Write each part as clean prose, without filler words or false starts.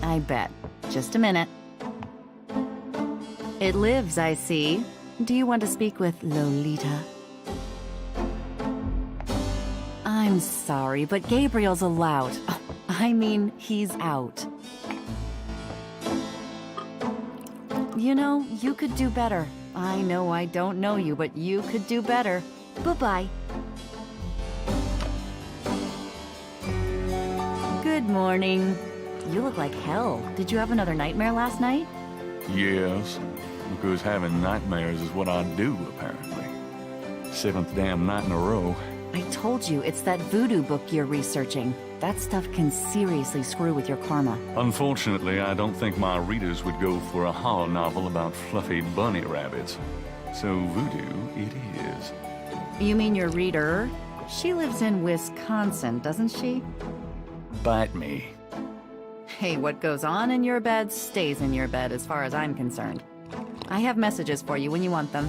I bet. Just a minute. It lives, I see. Do you want to speak with Lolita? I'm sorry, but Gabriel's allowed. I mean, he's out. You know, you could do better. I know I don't know you, but you could do better. Bye-bye. Good morning. You look like hell. Did you have another nightmare last night? Yes, because having nightmares is what I do, apparently. 7th damn night in a row. I told you, it's that voodoo book you're researching. That stuff can seriously screw with your karma. Unfortunately, I don't think my readers would go for a horror novel about fluffy bunny rabbits. So voodoo it is. You mean your reader? She lives in Wisconsin, doesn't she? Bite me. Hey, what goes on in your bed stays in your bed as far as I'm concerned. I have messages for you when you want them.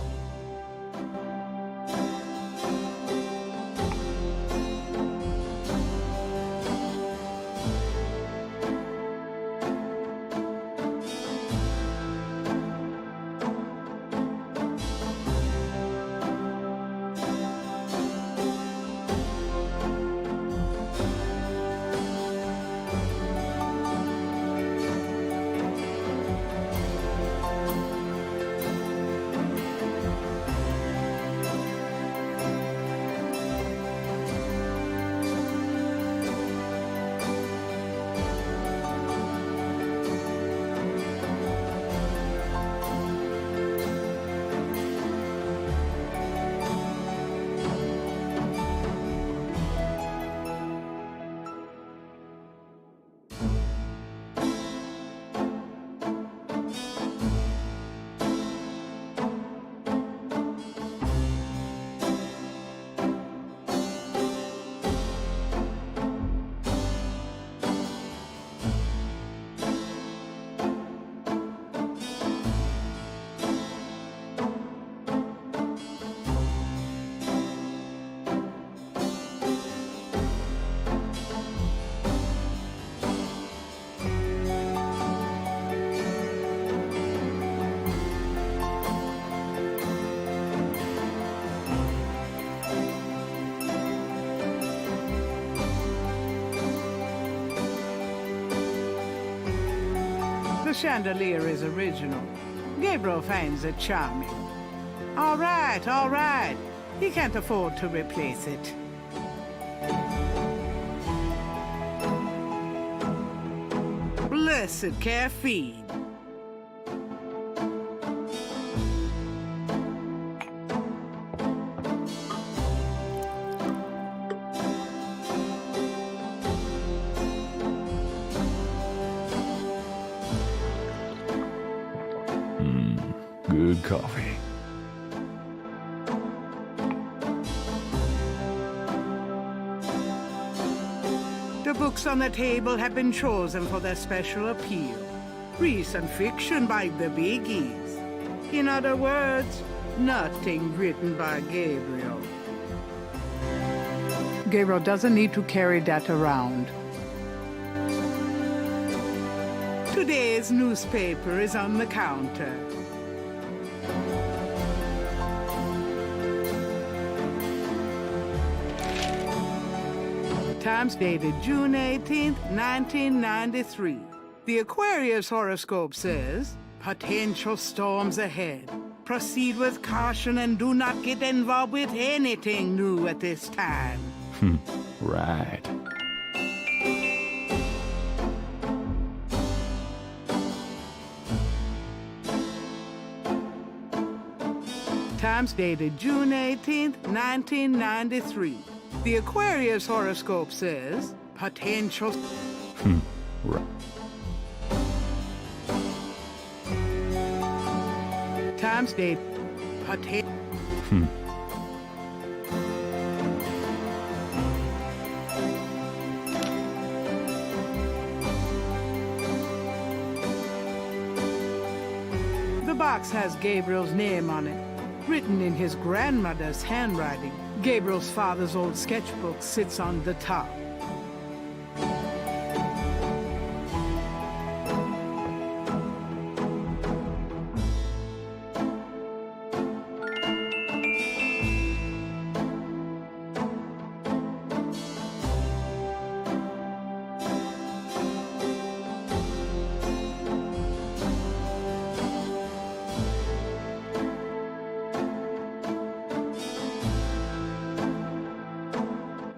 The chandelier is original. Gabriel finds it charming. All right. He can't afford to replace it. Blessed caffeine. Good coffee. The books on the table have been chosen for their special appeal. Recent fiction by the biggies. In other words, nothing written by Gabriel. Gabriel doesn't need to carry that around. Today's newspaper is on the counter. Times dated June 18th, 1993. The Aquarius horoscope says, potential storms ahead. Proceed with caution and do not get involved with anything new at this time. Right. Times dated June 18th, 1993. The Aquarius horoscope says, potential... Right. Times date... The box has Gabriel's name on it, written in his grandmother's handwriting. Gabriel's father's old sketchbook sits on the top.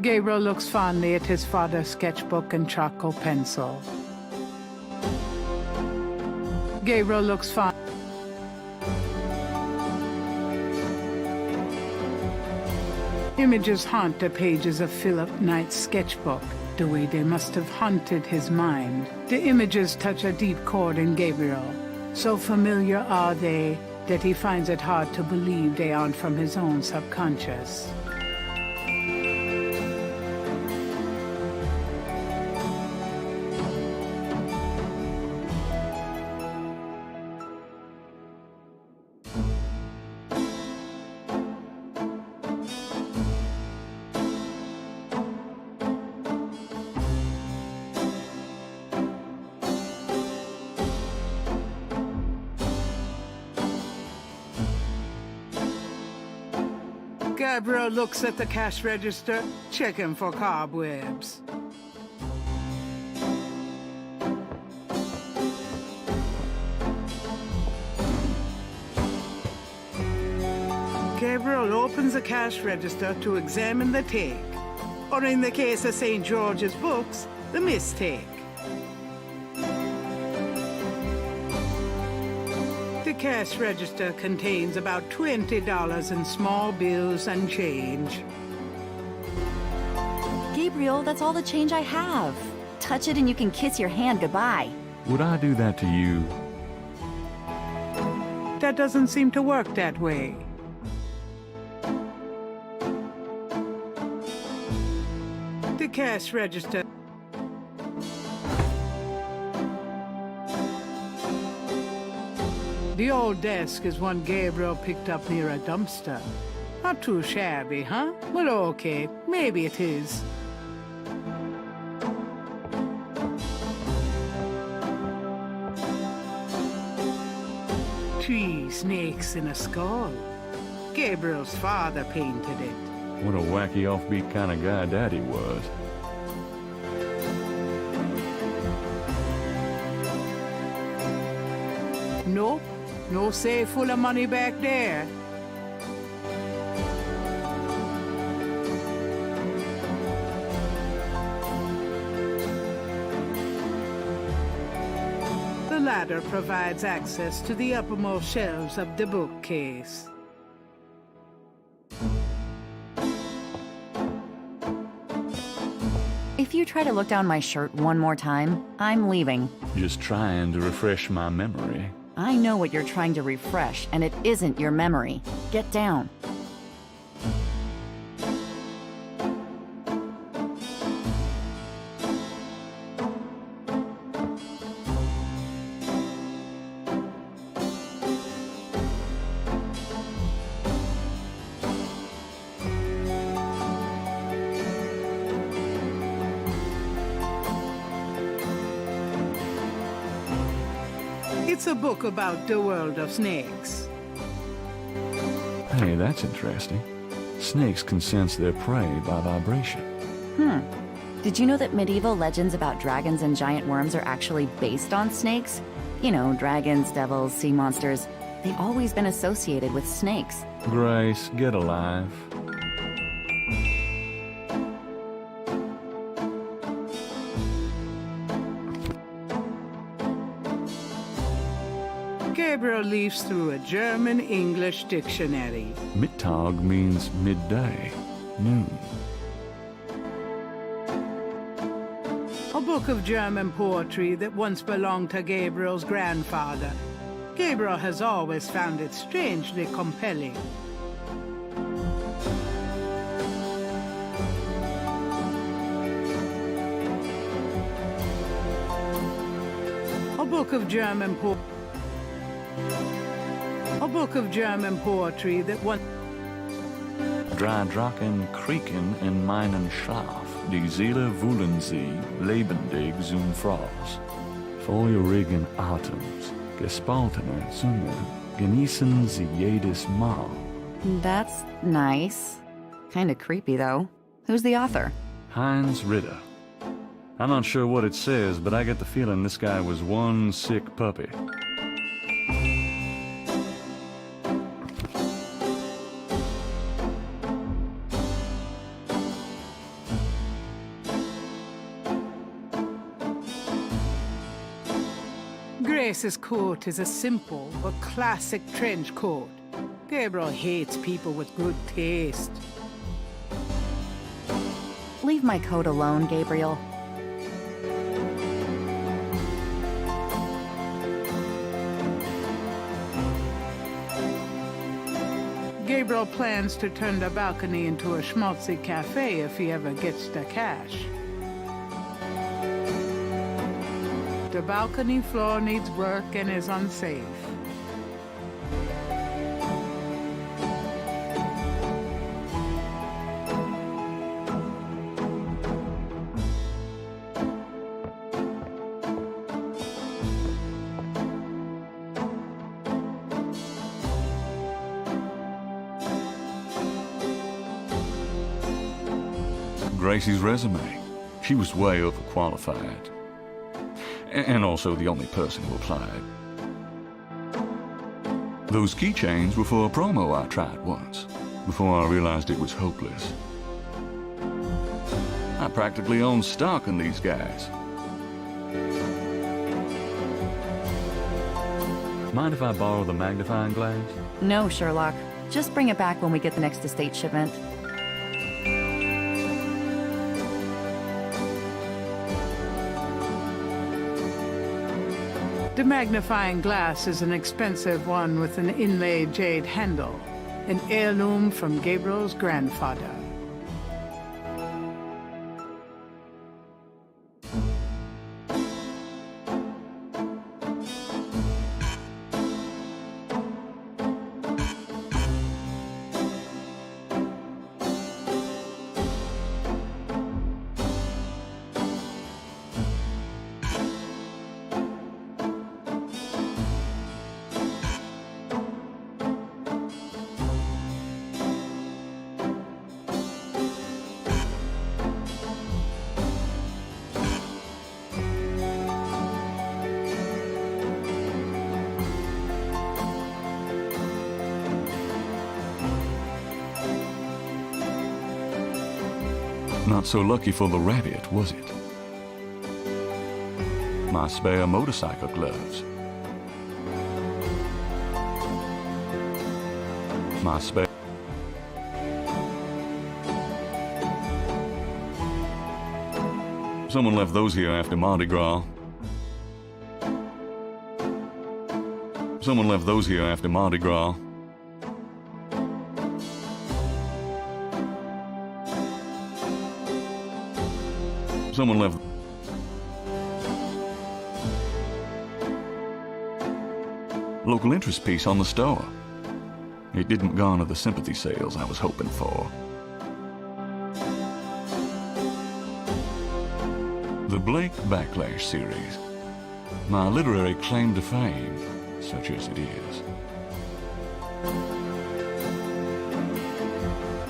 Gabriel looks fondly at his father's sketchbook and charcoal pencil. Gabriel looks fond. Images haunt the pages of Philip Knight's sketchbook, the way they must have haunted his mind. The images touch a deep chord in Gabriel. So familiar are they that he finds it hard to believe they aren't from his own subconscious. Gabriel looks at the cash register, checking for cobwebs. Gabriel opens the cash register to examine the take, or in the case of St. George's books, the mistake. The cash register contains about $20 in small bills and change. Gabriel, that's all the change I have. Touch it and you can kiss your hand goodbye. Would I do that to you? That doesn't seem to work that way. The cash register. The old desk is one Gabriel picked up near a dumpster. Not too shabby, huh? Well, okay, maybe it is. Three snakes in a skull. Gabriel's father painted it. What a wacky offbeat kind of guy Daddy was. Nope, no safe full of money back there. The ladder provides access to the uppermost shelves of the bookcase. If you try to look down my shirt one more time, I'm leaving. Just trying to refresh my memory. I know what you're trying to refresh, and it isn't your memory. Get down. It's a book about the world of snakes. Hey, that's interesting. Snakes can sense their prey by vibration. Did you know that medieval legends about dragons and giant worms are actually based on snakes? You know, dragons, devils, sea monsters. They've always been associated with snakes. Grace, get alive. Gabriel leafs through a German-English dictionary. Mittag means midday, noon. A book of German poetry that once belonged to Gabriel's grandfather. Gabriel has always found it strangely compelling. A book of German poetry that once... Drei Drachen kriegen in meinen Schlaf, die Seele wühlen sie, lebendig zum Fraß. Feurigen Atems, gespaltener Zunge, genießen sie jedes Mal. That's nice. Kinda creepy, though. Who's the author? Heinz Ritter. I'm not sure what it says, but I get the feeling this guy was one sick puppy. Grace's coat is a simple but classic trench coat. Gabriel hates people with good taste. Leave my coat alone, Gabriel. Gabriel plans to turn the balcony into a schmaltzy cafe if he ever gets the cash. The balcony floor needs work and is unsafe. Gracie's resume. She was way overqualified. And also the only person who applied. Those keychains were for a promo I tried once, before I realized it was hopeless. I practically own stock in these guys. Mind if I borrow the magnifying glass? No, Sherlock. Just bring it back when we get the next estate shipment. The magnifying glass is an expensive one with an inlaid jade handle, an heirloom from Gabriel's grandfather. Not so lucky for the rabbit, was it? My spare motorcycle gloves. My spare... Someone left those here after Mardi Gras. Someone left those here after Mardi Gras. Someone left... Local interest piece on the store. It didn't garner the sympathy sales I was hoping for. The Blake Backlash series. My literary claim to fame, such as it is.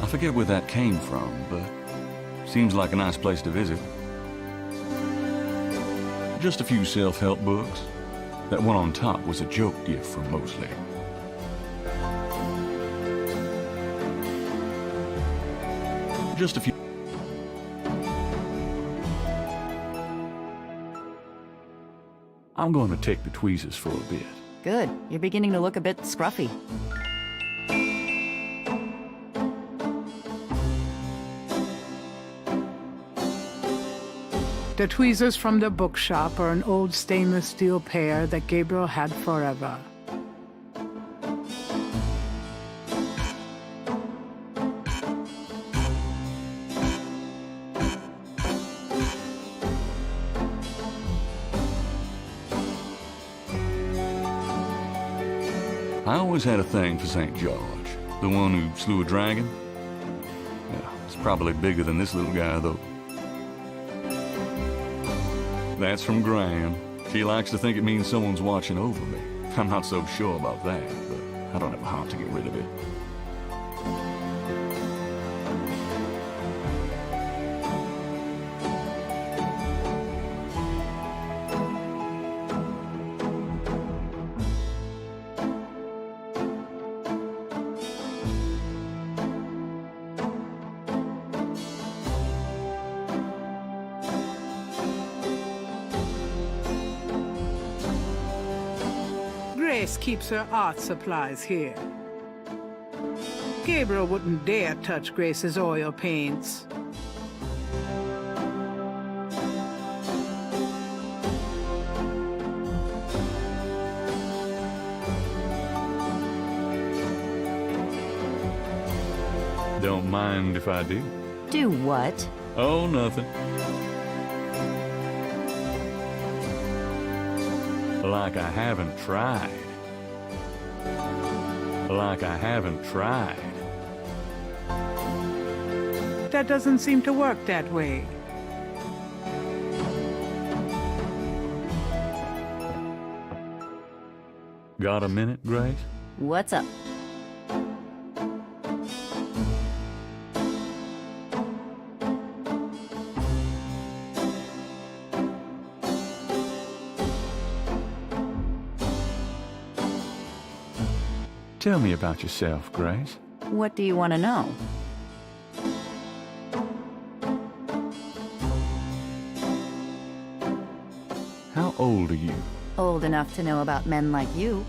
I forget where that came from, but seems like a nice place to visit. Just a few self-help books. That one on top was a joke gift from Mosley. Just a few... I'm going to take the tweezers for a bit. Good. You're beginning to look a bit scruffy. The tweezers from the bookshop are an old stainless steel pair that Gabriel had forever. I always had a thing for St. George, the one who slew a dragon. Yeah, it's probably bigger than this little guy, though. That's from Graham. She likes to think it means someone's watching over me. I'm not so sure about that, but I don't have a heart to get rid of it. mistress keeps her art supplies here. Gabriel wouldn't dare touch Grace's oil paints. Don't mind if I do. Do what? Oh, nothing. Like I haven't tried. Like I haven't tried. That doesn't seem to work that way. Got a minute, Grace? What's up? Tell me about yourself, Grace. What do you want to know? How old are you? Old enough to know about men like you.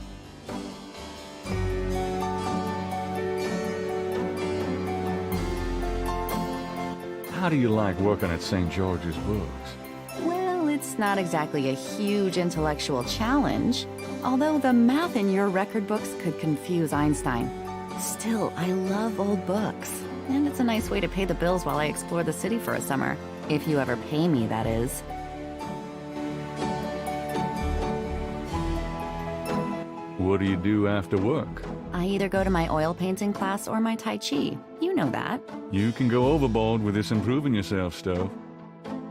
How do you like working at St. George's Books? Well, it's not exactly a huge intellectual challenge, although the math in your record books could confuse Einstein. Still, I love old books, and it's a nice way to pay the bills while I explore the city for a summer. If you ever pay me, that is. What do you do after work? I either go to my oil painting class or my Tai Chi. You know that. You can go overboard with this improving yourself stuff.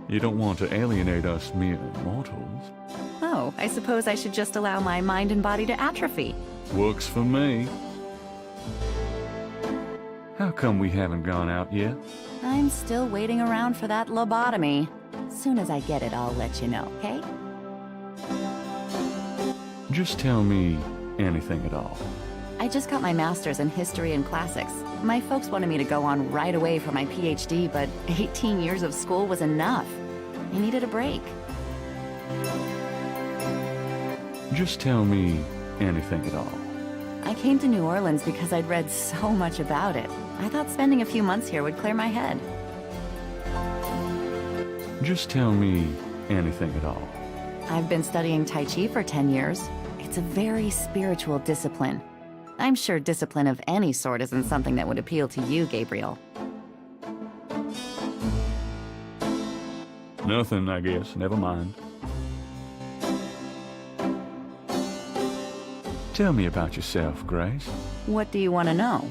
You don't want to alienate us mere mortals. Oh, I suppose I should just allow my mind and body to atrophy. Works for me. How come we haven't gone out yet? I'm still waiting around for that lobotomy. Soon as I get it, I'll let you know, okay? Just tell me anything at all. I just got my master's in history and classics. My folks wanted me to go on right away for my PhD, but 18 years of school was enough. I needed a break. Just tell me anything at all. I came to New Orleans because I'd read so much about it. I thought spending a few months here would clear my head. Just tell me anything at all. I've been studying Tai Chi for 10 years. It's a very spiritual discipline. I'm sure discipline of any sort isn't something that would appeal to you, Gabriel. Nothing, I guess. Never mind. Tell me about yourself, Grace. What do you want to know?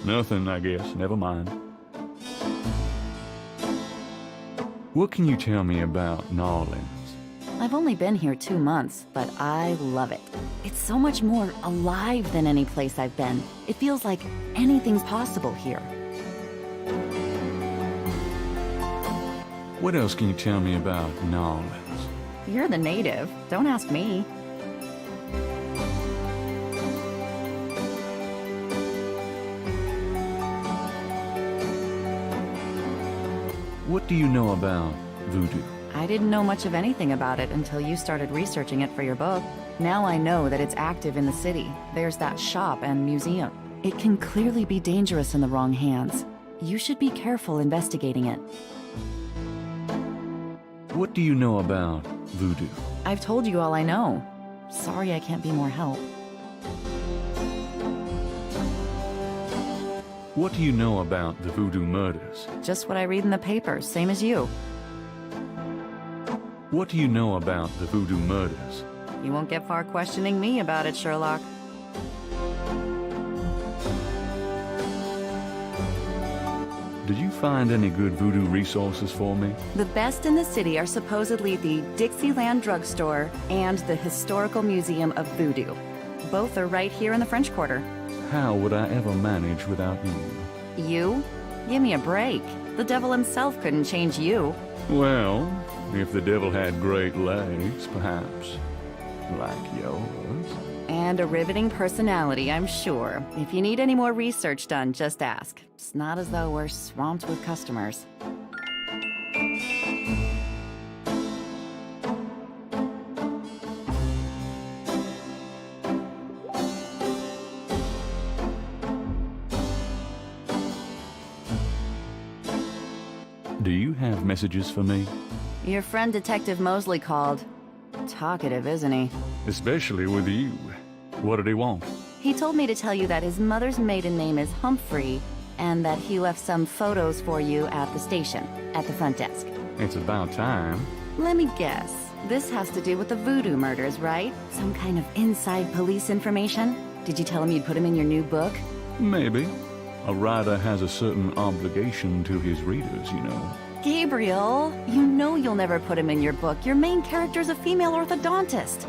Nothing, I guess. Never mind. What can you tell me about New Orleans? I've only been here 2 months, but I love it. It's so much more alive than any place I've been. It feels like anything's possible here. What else can you tell me about New Orleans? You're the native. Don't ask me. What do you know about voodoo? I didn't know much of anything about it until you started researching it for your book. Now I know that it's active in the city. There's that shop and museum. It can clearly be dangerous in the wrong hands. You should be careful investigating it. What do you know about voodoo? I've told you all I know. Sorry I can't be more help. What do you know about the voodoo murders? Just what I read in the papers, same as you. What do you know about the voodoo murders? You won't get far questioning me about it, Sherlock. Did you find any good voodoo resources for me? The best in the city are supposedly the Dixieland Drugstore and the Historical Museum of Voodoo. Both are right here in the French Quarter. How would I ever manage without you? You? Give me a break. The devil himself couldn't change you. Well, if the devil had great legs, perhaps. Like yours. And a riveting personality, I'm sure. If you need any more research done, just ask. It's not as though we're swamped with customers. Do you have messages for me? Your friend Detective Mosley called. Talkative, isn't he? Especially with you. What did he want? He told me to tell you that his mother's maiden name is Humphrey, and that he left some photos for you at the station, at the front desk. It's about time. Let me guess. This has to do with the voodoo murders, right? Some kind of inside police information? Did you tell him you'd put him in your new book? Maybe. A writer has a certain obligation to his readers, you know. Gabriel, you know you'll never put him in your book. Your main character's a female orthodontist.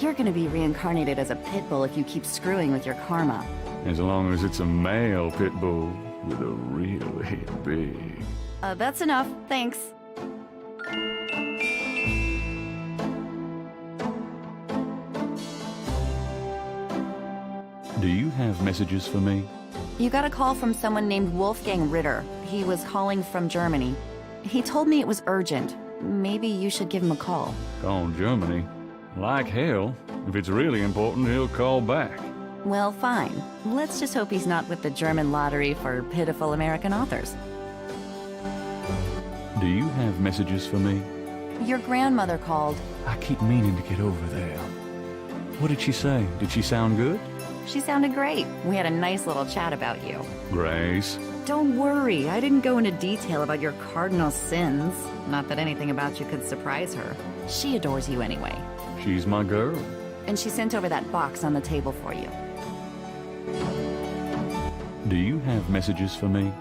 You're gonna be reincarnated as a pit bull if you keep screwing with your karma. As long as it's a male pit bull with a really big... That's enough. Thanks. Do you have messages for me? You got a call from someone named Wolfgang Ritter. He was calling from Germany. He told me it was urgent. Maybe you should give him a call. Call Germany? Like hell. If it's really important, he'll call back. Well, fine. Let's just hope he's not with the German lottery for pitiful American authors. Do you have messages for me? Your grandmother called. I keep meaning to get over there. What did she say? Did she sound good? She sounded great. We had a nice little chat about you. Grace. Don't worry, I didn't go into detail about your cardinal sins. Not that anything about you could surprise her. She adores you anyway. She's my girl. And she sent over that box on the table for you. Do you have messages for me?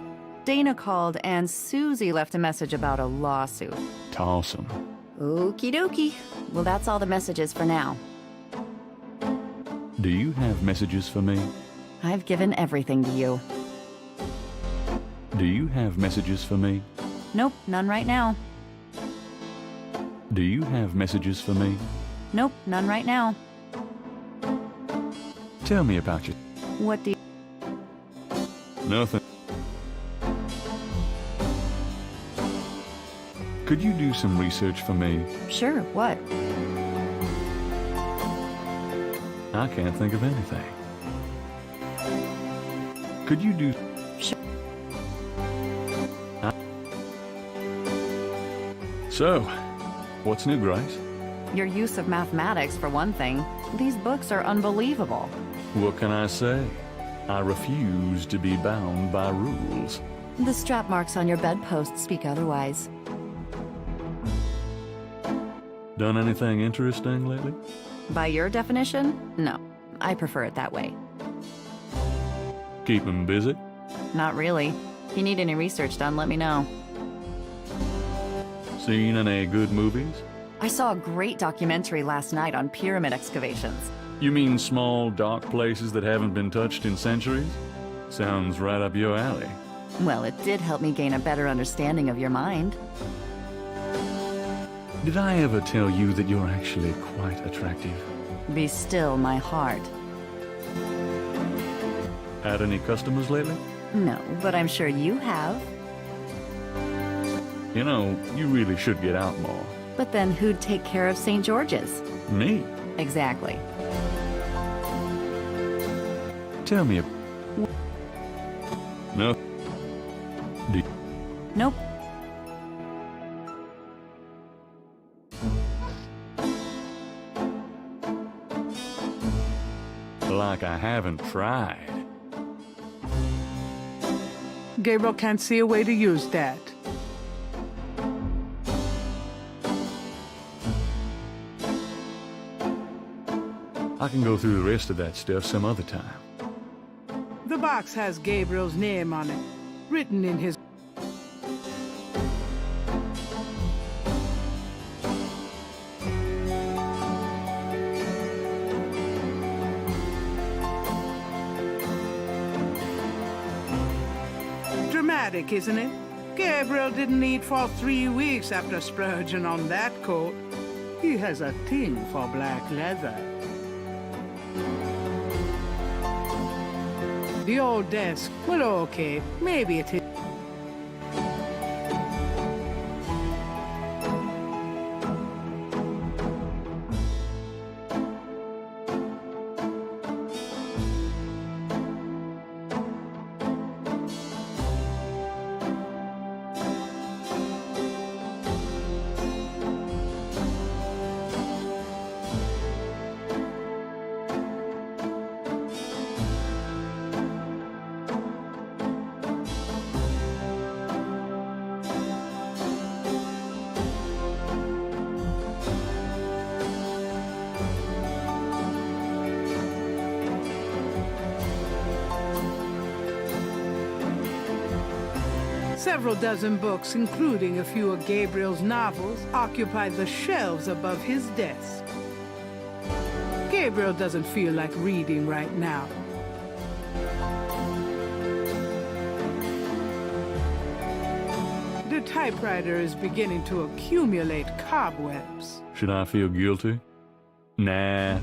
Dana called and Susie left a message about a lawsuit. Toss 'em. Okie dokie. Well, that's all the messages for now. Do you have messages for me? I've given everything to you. Do you have messages for me? Nope, none right now. Do you have messages for me? Nope, none right now. Tell me about you. What do you... Nothing. Could you do some research for me? Sure, what? I can't think of anything. Could you do... Sure. So, what's new, Grace? Your use of mathematics, for one thing. These books are unbelievable. What can I say? I refuse to be bound by rules. The strap marks on your bedpost speak otherwise. Done anything interesting lately? By your definition? No. I prefer it that way. Keep 'em busy? Not really. If you need any research done, let me know. Seen any good movies? I saw a great documentary last night on pyramid excavations. You mean small, dark places that haven't been touched in centuries? Sounds right up your alley. Well, it did help me gain a better understanding of your mind. Did I ever tell you that you're actually quite attractive? Be still, my heart. Had any customers lately? No, but I'm sure you have. You know, you really should get out more. But then who'd take care of St. George's? Me? Exactly. Tell me. No. Nope. Like I haven't tried. Gabriel can't see a way to use that. I can go through the rest of that stuff some other time. The box has Gabriel's name on it, written in his... Dramatic, isn't it? Gabriel didn't eat for 3 weeks after splurging on that coat. He has a thing for black leather. The old desk. Well, okay, maybe it is. Several dozen books, including a few of Gabriel's novels, occupy the shelves above his desk. Gabriel doesn't feel like reading right now. The typewriter is beginning to accumulate cobwebs. Should I feel guilty? Nah.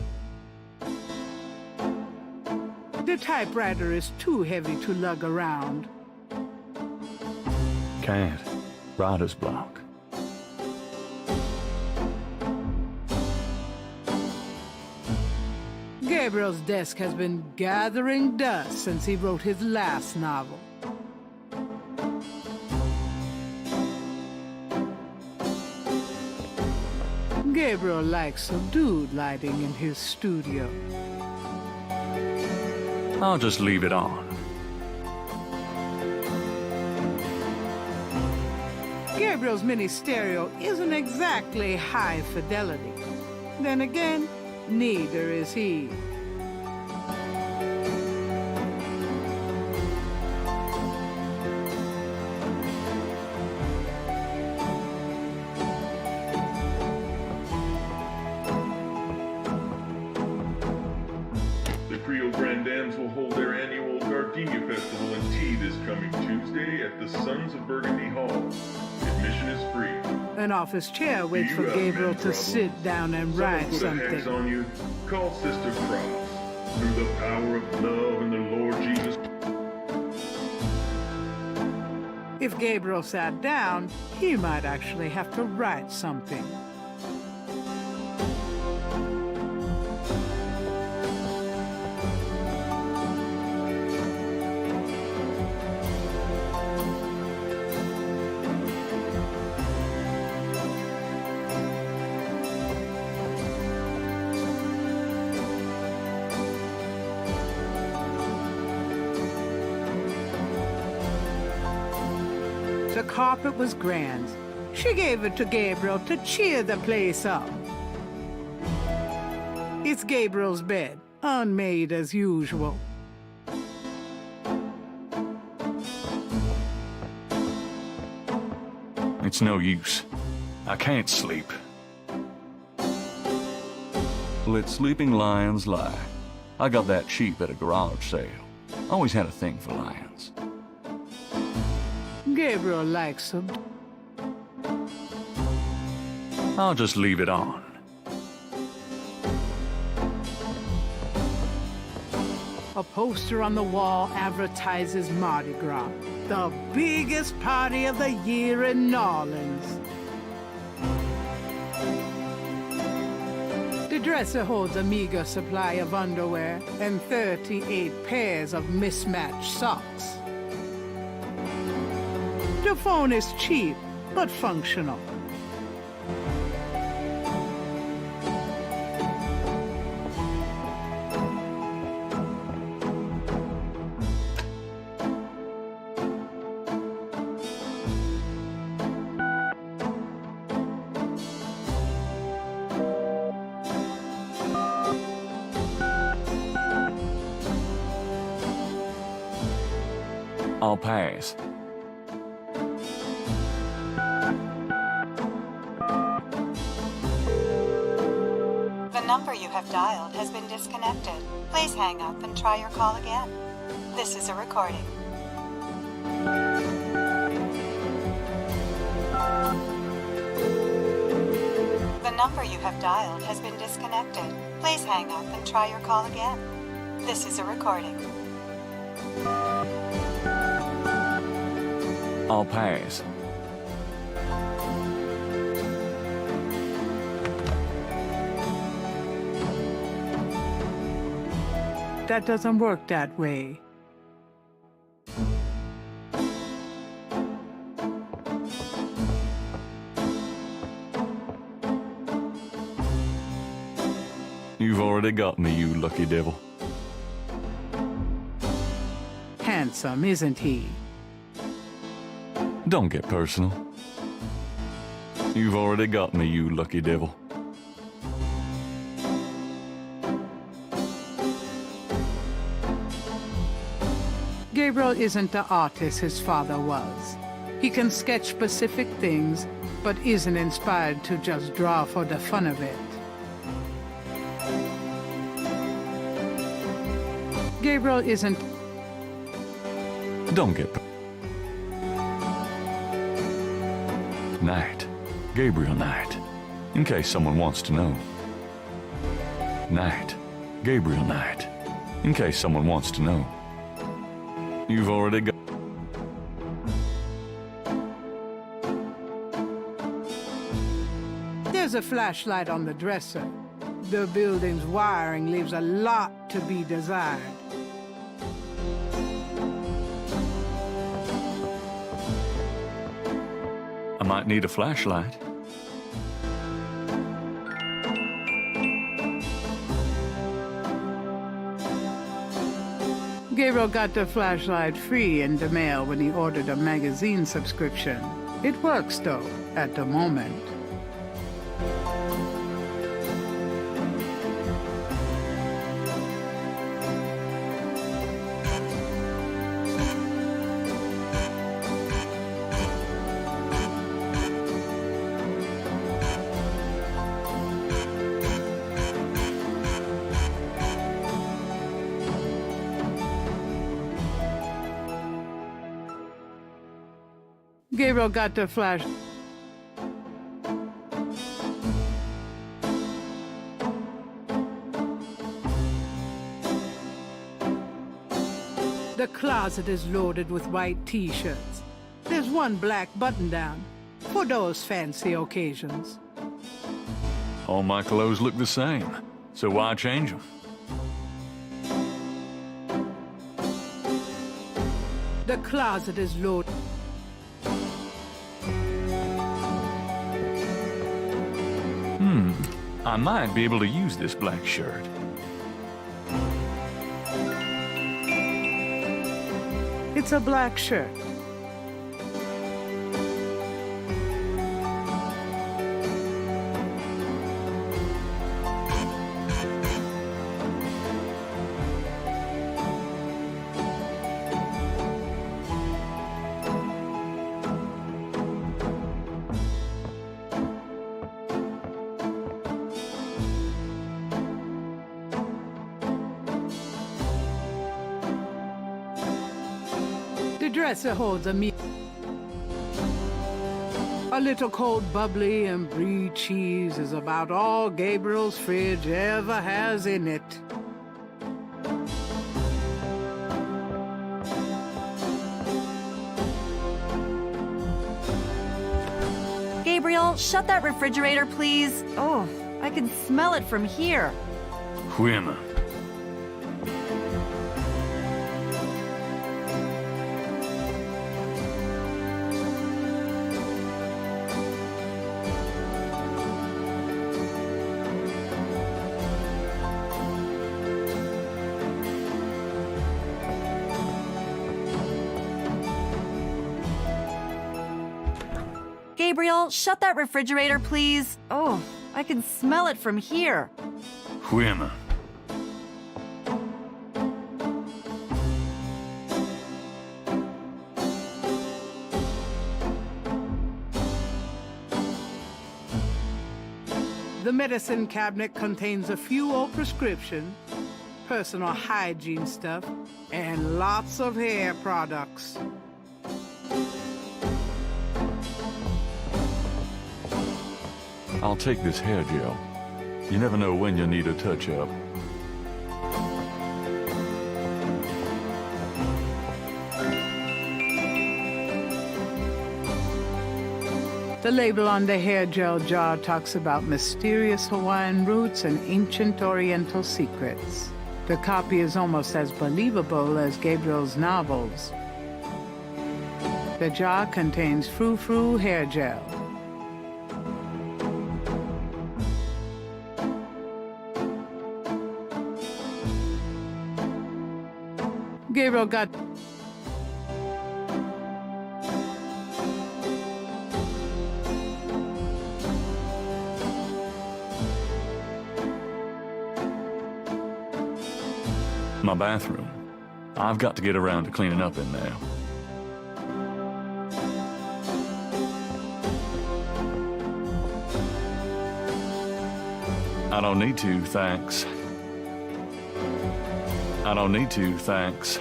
The typewriter is too heavy to lug around. Can't. Writer's block. Gabriel's desk has been gathering dust since he wrote his last novel. Gabriel likes subdued lighting in his studio. I'll just leave it on. Gabriel's mini stereo isn't exactly high fidelity. Then again, neither is he. The Creole Grandams will hold their annual Gardenia Festival and Tea this coming Tuesday at the Sons of Burgundy Hall. Admission is free. An office chair waits Do for you have Gabriel men to trouble? sit down and Someone write put a hex something. on you? Call Sister Cross. Through the power of love and the Lord Jesus. If Gabriel sat down, he might actually have to write something. The carpet was grand. She gave it to Gabriel to cheer the place up. It's Gabriel's bed, unmade as usual. It's no use. I can't sleep. Let sleeping lions lie. I got that cheap at a garage sale. Always had a thing for lions. Gabriel likes them. I'll just leave it on. A poster on the wall advertises Mardi Gras, the biggest party of the year in New Orleans. The dresser holds a meager supply of underwear and 38 pairs of mismatched socks. The phone is cheap, but functional. I'll pass. The number you have dialed has been disconnected. Please hang up and try your call again. This is a recording. The number you have dialed has been disconnected. Please hang up and try your call again. This is a recording. I'll pass. That doesn't work that way. You've already got me, you lucky devil. Handsome, isn't he? Don't get personal. You've already got me, you lucky devil. Gabriel isn't the artist his father was. He can sketch specific things, but isn't inspired to just draw for the fun of it. Gabriel isn't... Don't get... Knight. Gabriel Knight. In case someone wants to know. Knight. Gabriel Knight. In case someone wants to know. You've already got... There's a flashlight on the dresser. The building's wiring leaves a lot to be desired. I might need a flashlight. Gabriel got the flashlight free in the mail when he ordered a magazine subscription. It works, though, at the moment. Gabriel got the flash. The closet is loaded with white t-shirts. There's one black button-down for those fancy occasions. All my clothes look the same, so why change them? The closet is loaded. I might be able to use this black shirt. It's a black shirt. The dresser holds a meal. A little cold bubbly and brie cheese is about all Gabriel's fridge ever has in it. Gabriel, shut that refrigerator, please. Oh, I can smell it from here. Whimmer. Gabriel, shut that refrigerator, please. Oh, I can smell it from here. Whimmer. The medicine cabinet contains a few old prescriptions, personal hygiene stuff, and lots of hair products. I'll take this hair gel. You never know when you'll need a touch-up. The label on the hair gel jar talks about mysterious Hawaiian roots and ancient Oriental secrets. The copy is almost as believable as Gabriel's novels. The jar contains frou-frou hair gel. Gabriel got... My bathroom. I've got to get around to cleaning up in there. I don't need to, thanks. I don't need to, thanks.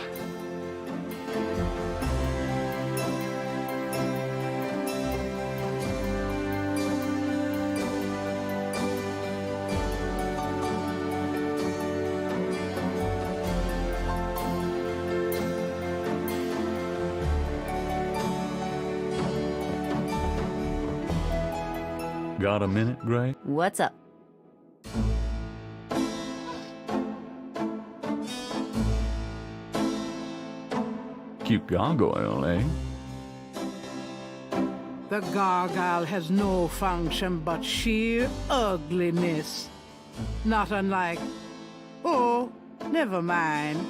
Got a minute, Gray? What's up? Cute gargoyle, eh? The gargoyle has no function but sheer ugliness. Not unlike... Oh, never mind.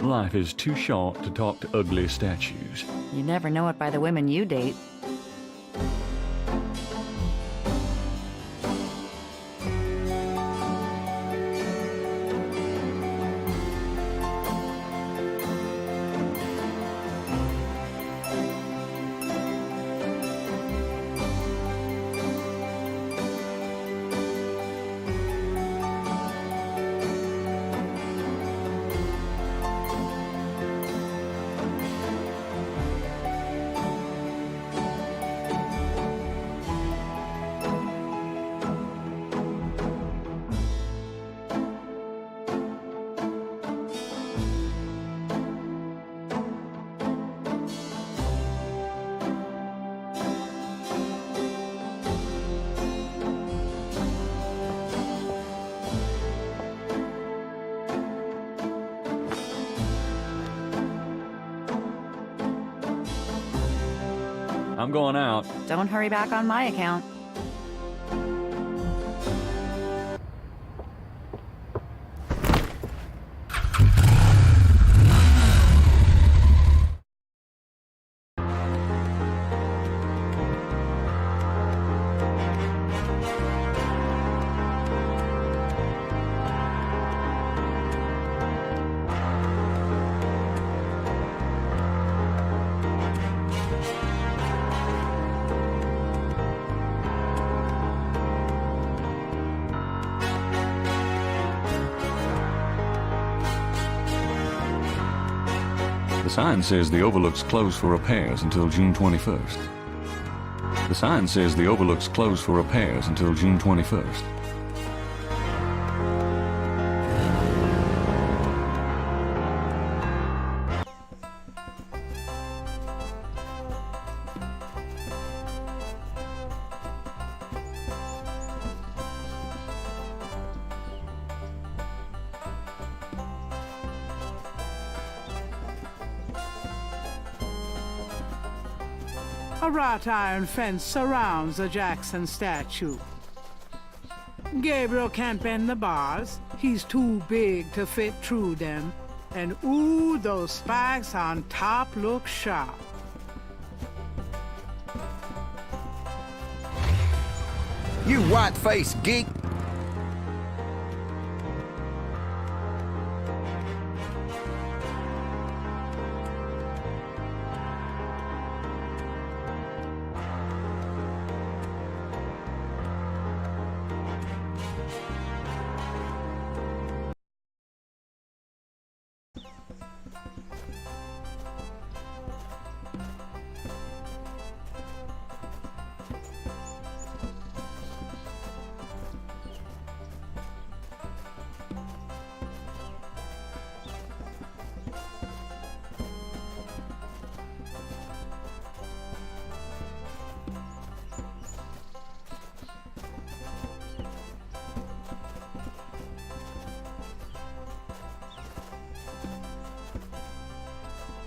Life is too short to talk to ugly statues. You never know it by the women you date. I'm going out. Don't hurry back on my account. The sign says the Overlook's closed for repairs until June 21st. The sign says the Overlook's closed for repairs until June 21st. A wrought iron fence surrounds the Jackson statue. Gabriel can't bend the bars. He's too big to fit through them. And ooh, those spikes on top look sharp. You white-faced geek!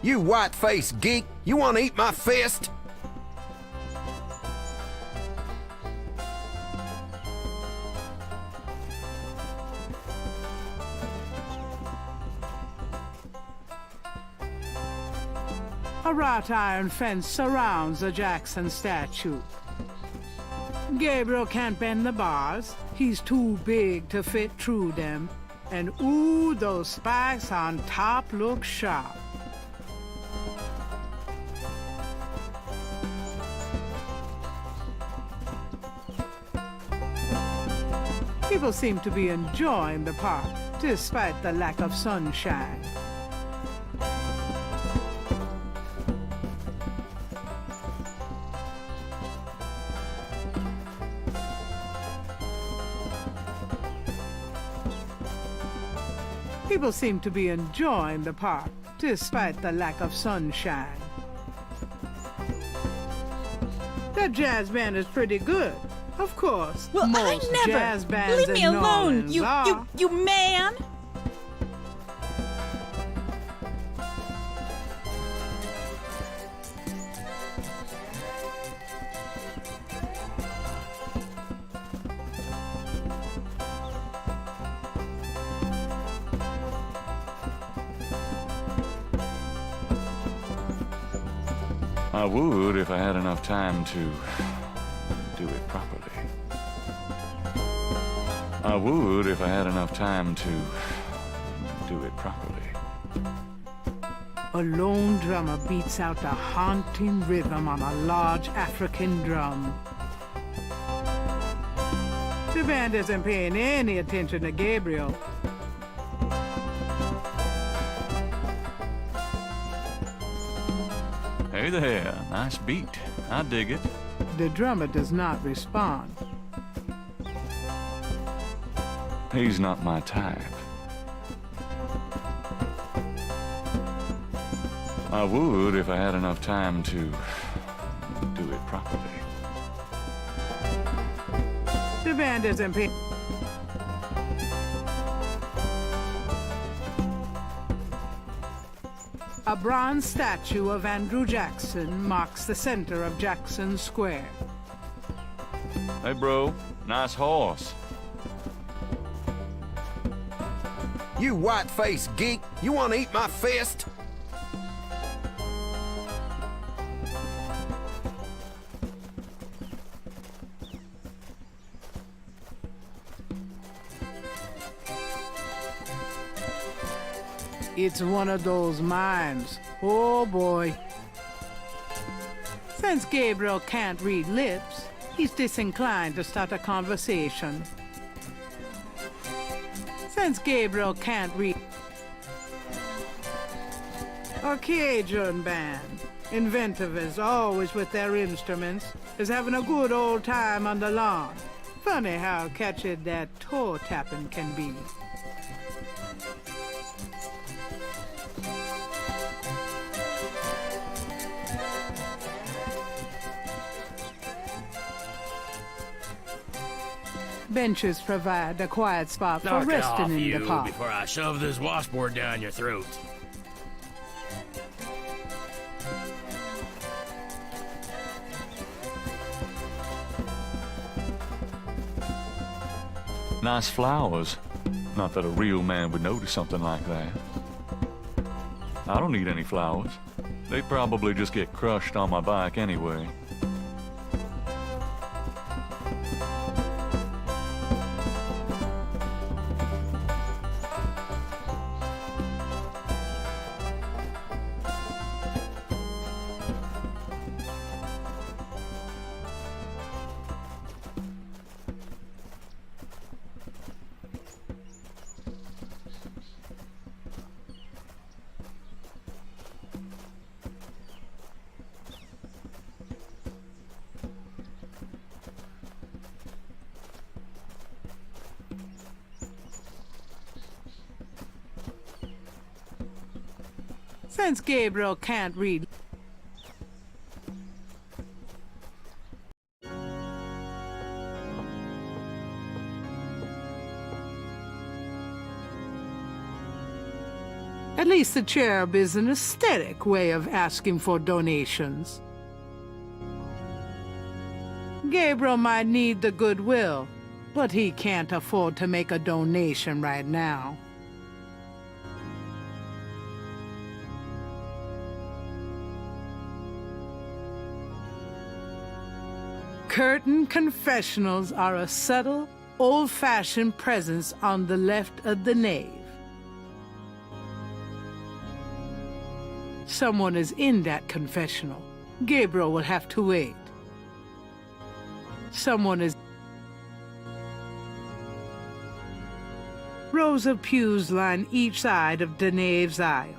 You white-faced geek! You want to eat my fist? A wrought iron fence surrounds the Jackson statue. Gabriel can't bend the bars. He's too big to fit through them. And ooh, those spikes on top look sharp. People seem to be enjoying the park, despite the lack of sunshine. People seem to be enjoying the park, despite the lack of sunshine. That jazz band is pretty good. Of course, Well, most I never. jazz bands Leave in me alone, New Orleans are. you man! I would if I had enough time to do it properly. I would if I had enough time to do it properly. A lone drummer beats out the haunting rhythm on a large African drum. The band isn't paying any attention to Gabriel. Hey there, nice beat. I dig it. The drummer does not respond. He's not my type. I would if I had enough time to do it properly. The band isn't paying. A bronze statue of Andrew Jackson marks the center of Jackson Square. Hey, bro, nice horse. You white-faced geek, you want to eat my fist? It's one of those mimes. Oh boy. Since Gabriel can't read lips, he's disinclined to start a conversation. Since Gabriel can't read... A Cajun band, inventive as always with their instruments, is having a good old time on the lawn. Funny how catchy that toe tapping can be. Benches provide a quiet spot for Knock it resting off, in you, the park. before I shove this washboard down your throat. Nice flowers. Not that a real man would notice something like that. I don't need any flowers. They'd probably just get crushed on my bike anyway. Since Gabriel can't read... At least the cherub is an aesthetic way of asking for donations. Gabriel might need the goodwill, but he can't afford to make a donation right now. Curtain confessionals are a subtle, old-fashioned presence on the left of the nave. Someone is in that confessional. Gabriel will have to wait. Someone is... Rows of pews line each side of the nave's aisle.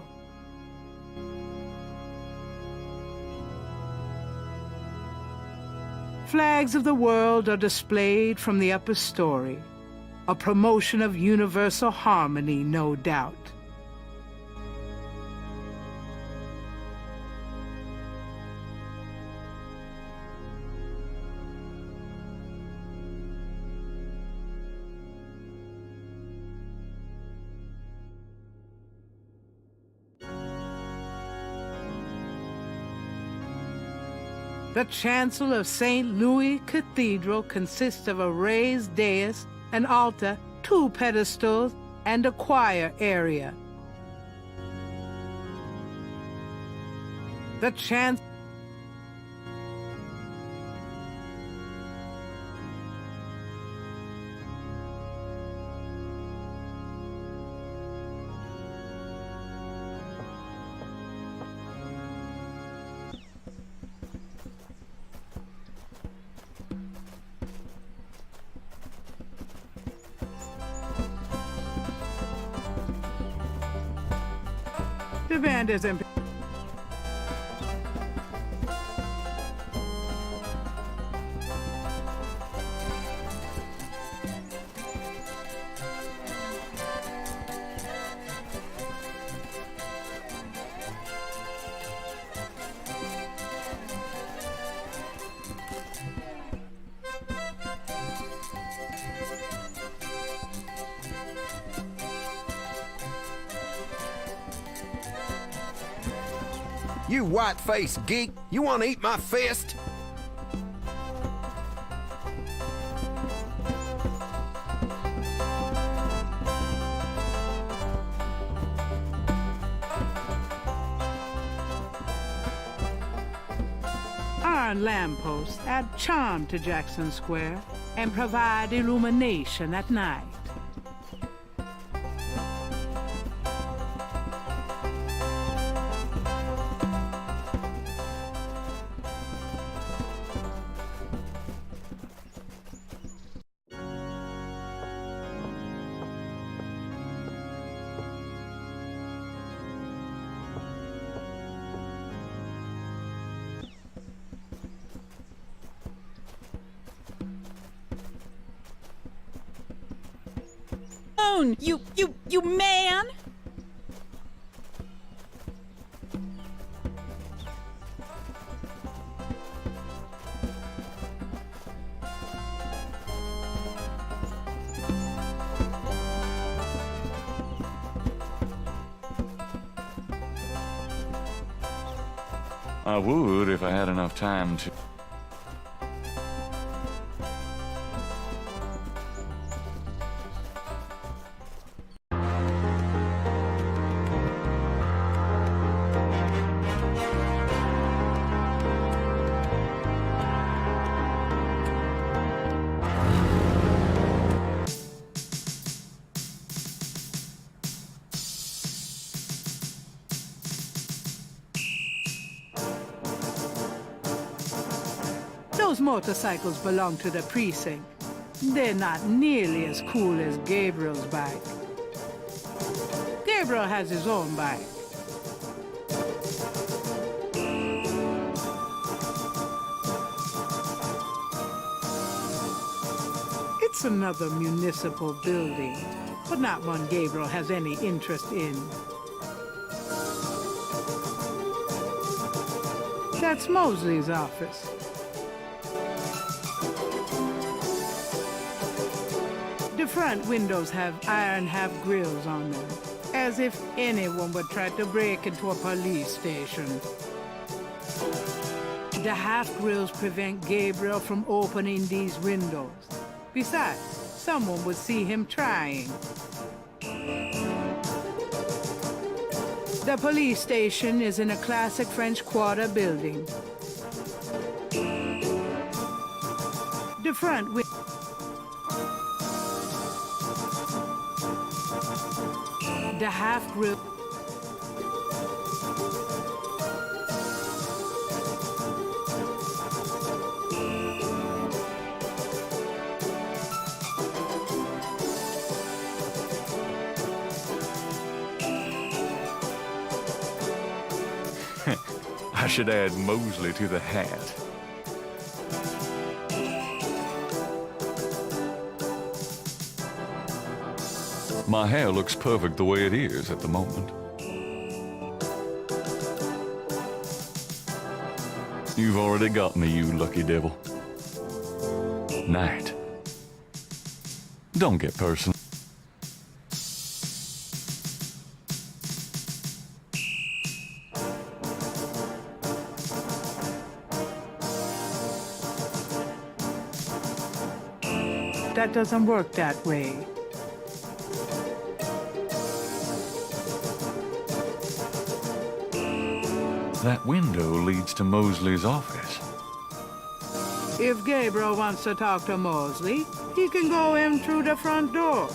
Flags of the world are displayed from the upper story, a promotion of universal harmony, no doubt. The chancel of St. Louis Cathedral consists of a raised dais, an altar, 2 pedestals, and a choir area. The chancel The band is in. You white-faced geek, you want to eat my fist? Iron lampposts add charm to Jackson Square and provide illumination at night. You man! I would if I had enough time to. Those motorcycles belong to the precinct. They're not nearly as cool as Gabriel's bike. Gabriel has his own bike. It's another municipal building, but not one Gabriel has any interest in. That's Mosley's office. The front windows have iron half-grills on them, as if anyone would try to break into a police station. The half-grills prevent Gabriel from opening these windows. Besides, someone would see him trying. The police station is in a classic French Quarter building. The front window. The half-grill. I should add Mosley to the hat. My hair looks perfect the way it is at the moment. You've already got me, you lucky devil. Night. Don't get personal. That doesn't work that way. That window leads to Mosley's office. If Gabriel wants to talk to Mosley, he can go in through the front door.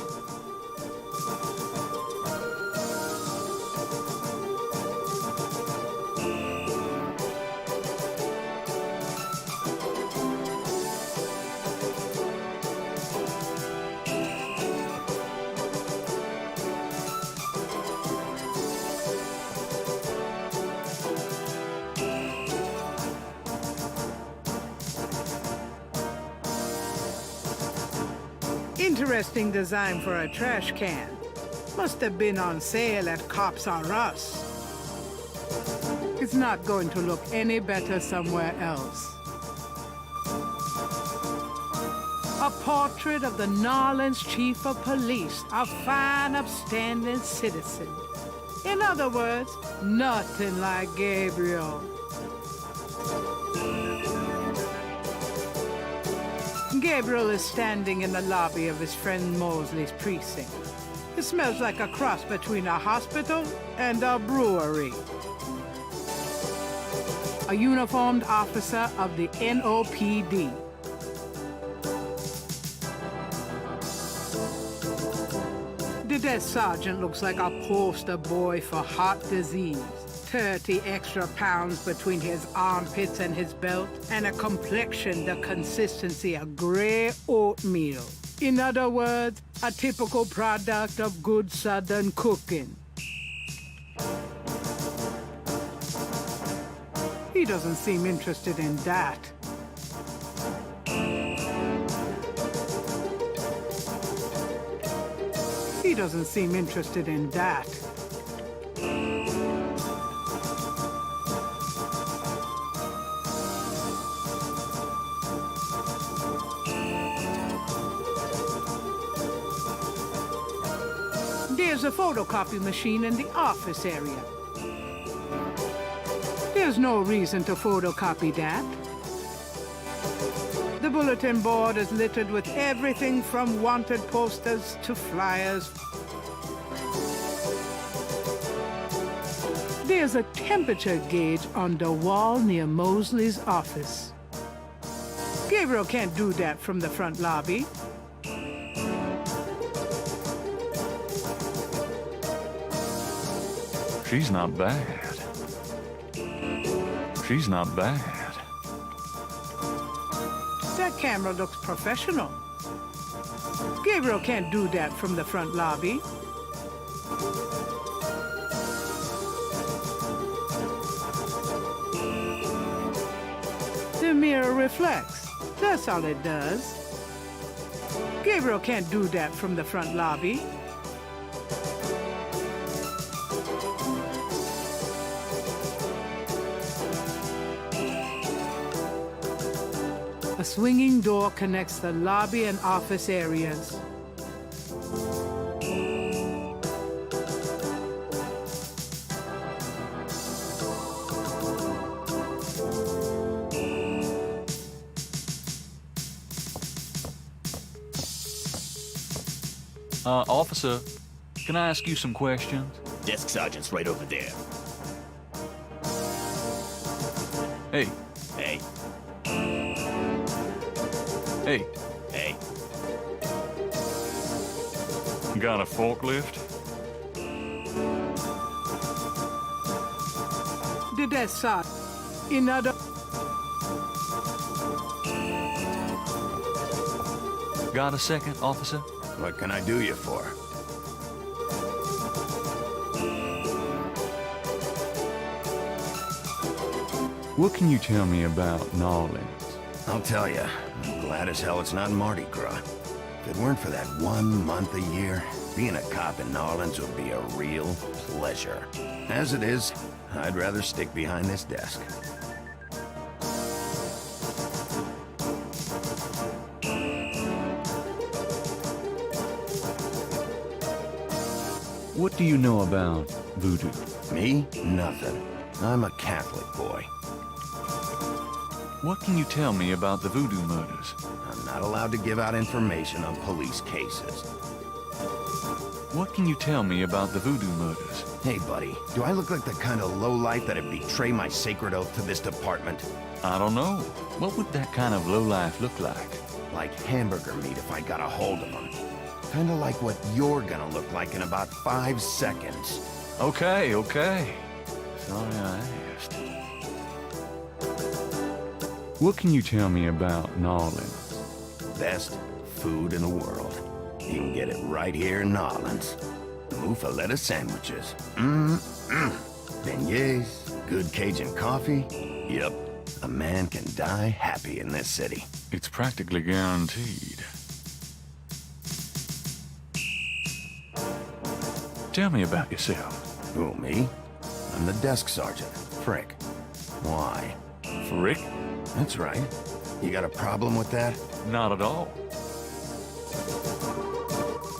Interesting design for a trash can. Must have been on sale at Cops R Us. It's not going to look any better somewhere else. A portrait of the Norland's chief of police, a fine, upstanding citizen. In other words, nothing like Gabriel. Gabriel is standing in the lobby of his friend Mosley's precinct. It smells like a cross between a hospital and a brewery. A uniformed officer of the NOPD. The desk sergeant looks like a poster boy for heart disease. 30 extra pounds between his armpits and his belt, and a complexion the consistency of gray oatmeal. In other words, a typical product of good Southern cooking. He doesn't seem interested in that. He doesn't seem interested in that. There's a photocopy machine in the office area. There's no reason to photocopy that. The bulletin board is littered with everything from wanted posters to flyers. There's a temperature gauge on the wall near Mosley's office. Gabriel can't do that from the front lobby. She's not bad. She's not bad. That camera looks professional. Gabriel can't do that from the front lobby. The mirror reflects. That's all it does. Gabriel can't do that from the front lobby. A swinging door connects the lobby and office areas. Officer, can I ask you some questions? Desk sergeant's right over there. Hey. Hey. Hey. Hey. Got a forklift? The desk sergeant. In other... Got a second, officer? What can I do you for? What can you tell me about Nolans? I'll tell you, I'm glad as hell it's not Mardi Gras. If it weren't for that 1 month a year, being a cop in Nolans would be a real pleasure. As it is, I'd rather stick behind this desk. What do you know about voodoo? Me? Nothing. I'm a Catholic boy. What can you tell me about the voodoo murders? I'm not allowed to give out information on police cases. What can you tell me about the voodoo murders? Hey, buddy, do I look like the kind of lowlife that'd betray my sacred oath to this department? I don't know. What would that kind of lowlife look like? Like hamburger meat if I got a hold of them. Kinda like what you're gonna look like in about 5 seconds. Okay. Sorry I asked. What can you tell me about Nolans? Best food in the world. You can get it right here in Nolans. Muffaletta sandwiches. Beignets, good Cajun coffee. Yep, a man can die happy in this city. It's practically guaranteed. Tell me about yourself. Who, me? I'm the desk sergeant, Frick. Why? Frick? That's right. You got a problem with that? Not at all.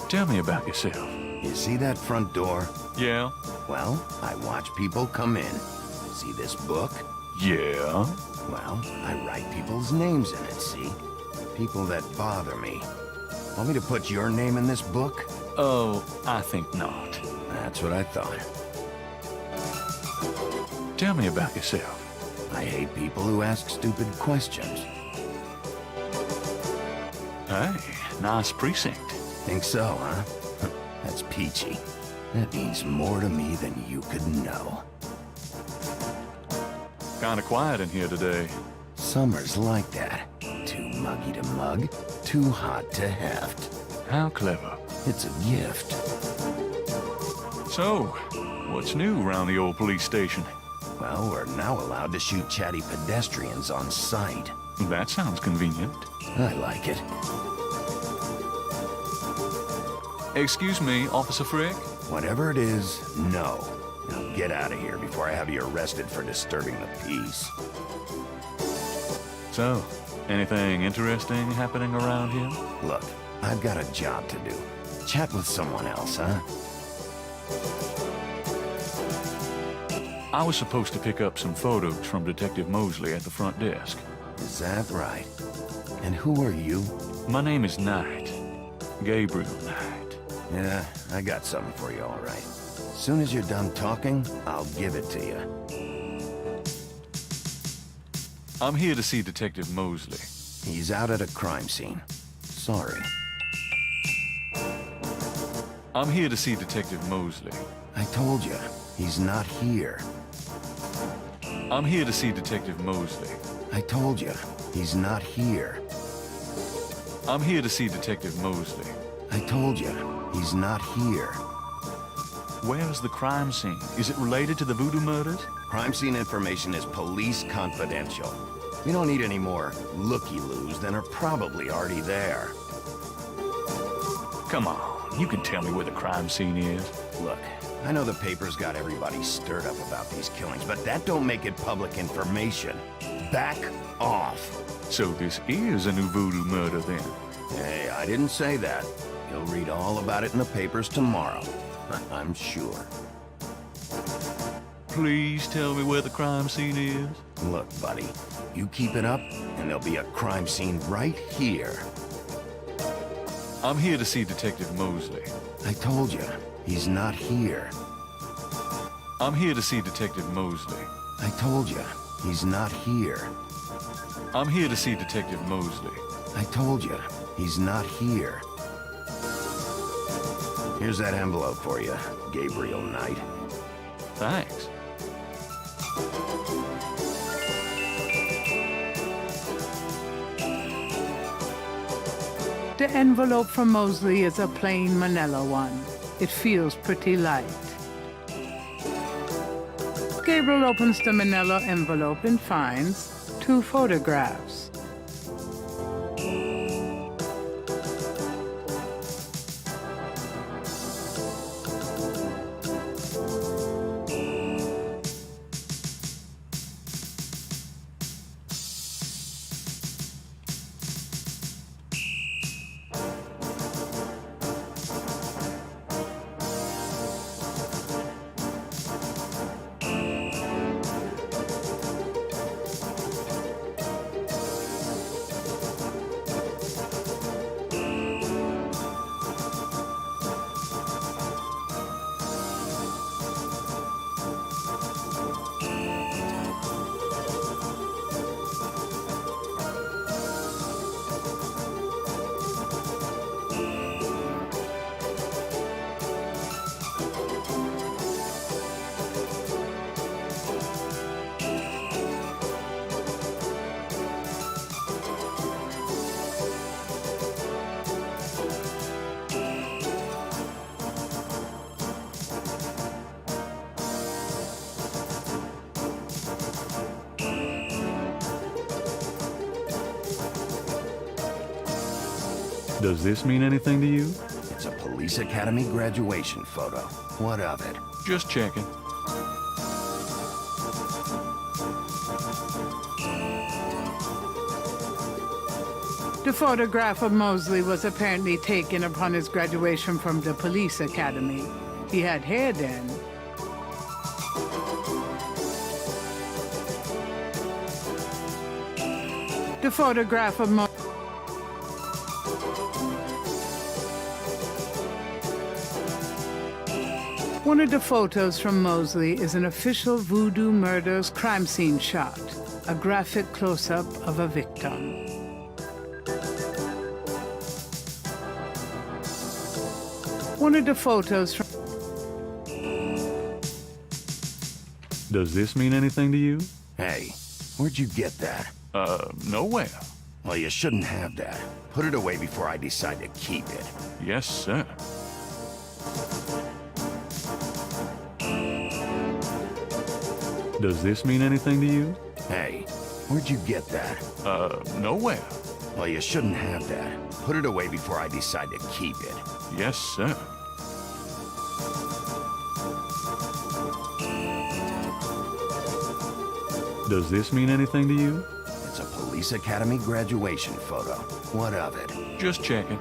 Tell me about yourself. You see that front door? Yeah? Well, I watch people come in. See this book? Yeah? Well, I write people's names in it, see? People that bother me. Want me to put your name in this book? Oh, I think not. That's what I thought. Tell me about yourself. I hate people who ask stupid questions. Hey, nice precinct. Think so, huh? That's peachy. That means more to me than you could know. Kinda quiet in here today. Summer's like that. Too muggy to mug, too hot to heft. How clever. It's a gift. So, what's new around the old police station? Well, we're now allowed to shoot chatty pedestrians on sight. That sounds convenient. I like it. Excuse me, Officer Frick? Whatever it is, no. Now get out of here before I have you arrested for disturbing the peace. So, anything interesting happening around here? Look, I've got a job to do. Chat with someone else, huh? I was supposed to pick up some photos from Detective Mosley at the front desk. Is that right? And who are you? My name is Knight. Gabriel Knight. Yeah, I got something for you, all right. As soon as you're done talking, I'll give it to you. I'm here to see Detective Mosley. He's out at a crime scene. Sorry. I'm here to see Detective Mosley. I told you, he's not here. I'm here to see Detective Mosley. I told you, he's not here. I'm here to see Detective Mosley. I told you, he's not here. Where's the crime scene? Is it related to the voodoo murders? Crime scene information is police confidential. We don't need any more looky-loos than are probably already there. Come on, you can tell me where the crime scene is. Look, I know the paper's got everybody stirred up about these killings, but that don't make it public information. Back off. So this is a new voodoo murder then? Hey, I didn't say that. You'll read all about it in the papers tomorrow. I'm sure. Please tell me where the crime scene is. Look, buddy, you keep it up, and there'll be a crime scene right here. I'm here to see Detective Mosley. I told you, he's not here. I'm here to see Detective Mosley. I told you, he's not here. I'm here to see Detective Mosley. I told you, he's not here. Here's that envelope for you, Gabriel Knight. Thanks. The envelope from Mosley is a plain manila one. It feels pretty light. Gabriel opens the manila envelope and finds 2 photographs. Does this mean anything to you? It's a police academy graduation photo. What of it? Just checking. The photograph of Mosley was apparently taken upon his graduation from the police academy. He had hair then. The photograph of One of the photos from Mosley is an official Voodoo Murders crime scene shot, a graphic close-up of a victim. One of the photos from... Does this mean anything to you? Hey, where'd you get that? Nowhere. Well, you shouldn't have that. Put it away before I decide to keep it. Yes, sir. Does this mean anything to you? Hey, where'd you get that? Nowhere. Well, you shouldn't have that. Put it away before I decide to keep it. Yes, sir. Does this mean anything to you? It's a police academy graduation photo. What of it? Just checking.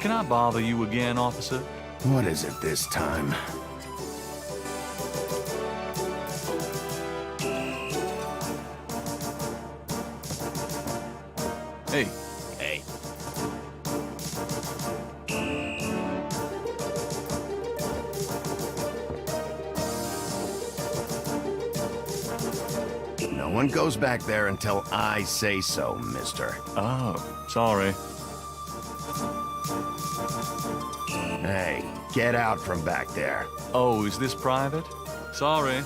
Can I bother you again, officer? What is it this time? Hey. Hey. No one goes back there until I say so, mister. Oh, sorry. Hey, get out from back there. Oh, is this private? Sorry.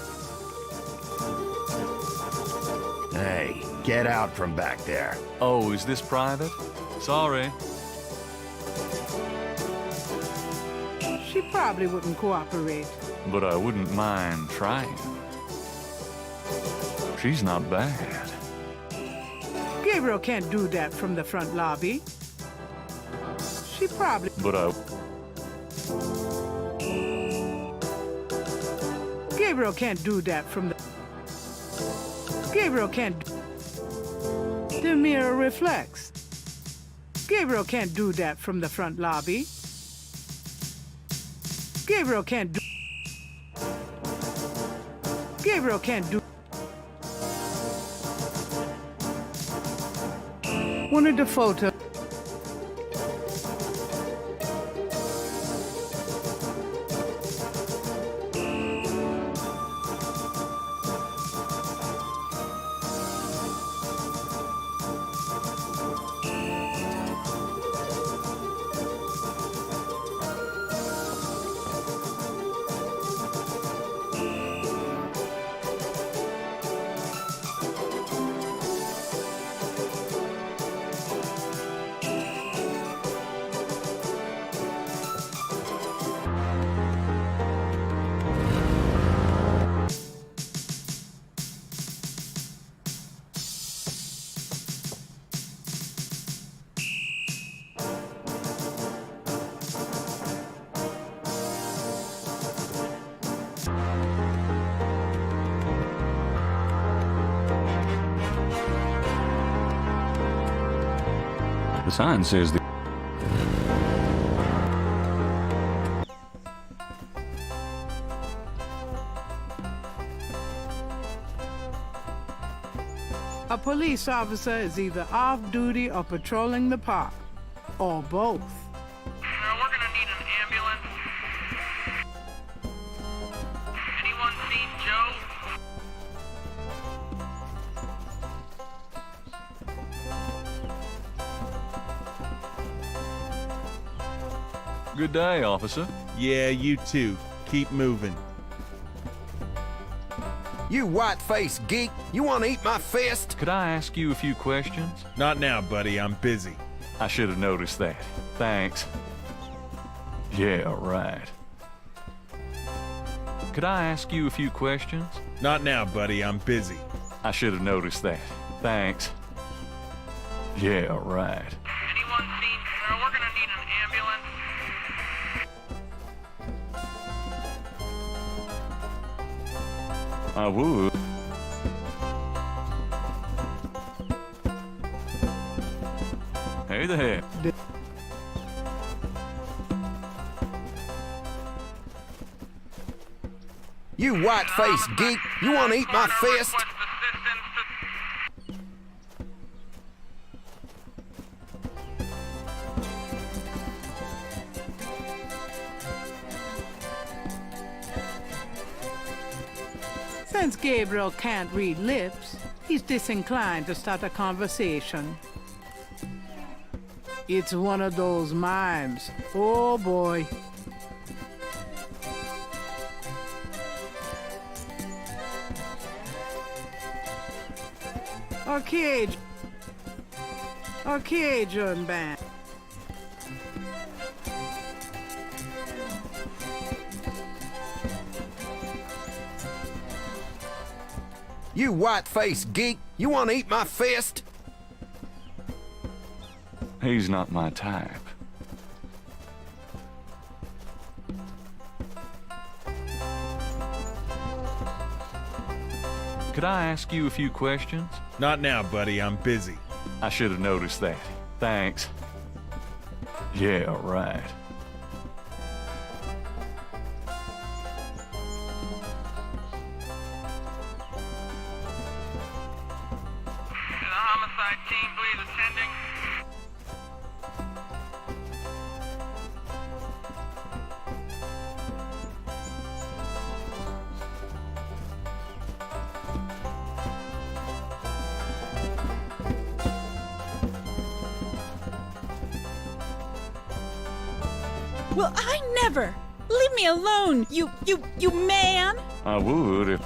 Hey, get out from back there. Oh, is this private? Sorry. She probably wouldn't cooperate. But I wouldn't mind trying. She's not bad. Gabriel can't do that from the front lobby. She probably... But I... Gabriel can't do that from the... Gabriel can't... The mirror reflects. Gabriel can't do that from the front lobby. Gabriel can't do... Gabriel can't do... One of the photos... The sign says the... A police officer is either off duty or patrolling the park, or both. We're gonna need an ambulance. Anyone seen Joe? Good day, officer. Yeah, you too. Keep moving. You white-faced geek, you want to eat my fist? Could I ask you a few questions? Not now, buddy. I'm busy. I should have noticed that. Thanks. Yeah, right. Could I ask you a few questions? Not now, buddy. I'm busy. I should have noticed that. Thanks. Yeah, right. Anyone seen? We're gonna need an ambulance. I would. Hey there. You white-faced geek, you want to eat my fist? Request assistance. Since Gabriel can't read lips, he's disinclined to start a conversation. It's one of those mimes. Oh boy. Okay, John Band. You white-faced geek, you want to eat my fist? He's not my type. Could I ask you a few questions? Not now, buddy. I'm busy. I should have noticed that. Thanks. Yeah, right. Is the homicide team please attending? Well, I never! Leave me alone, you man! I would if...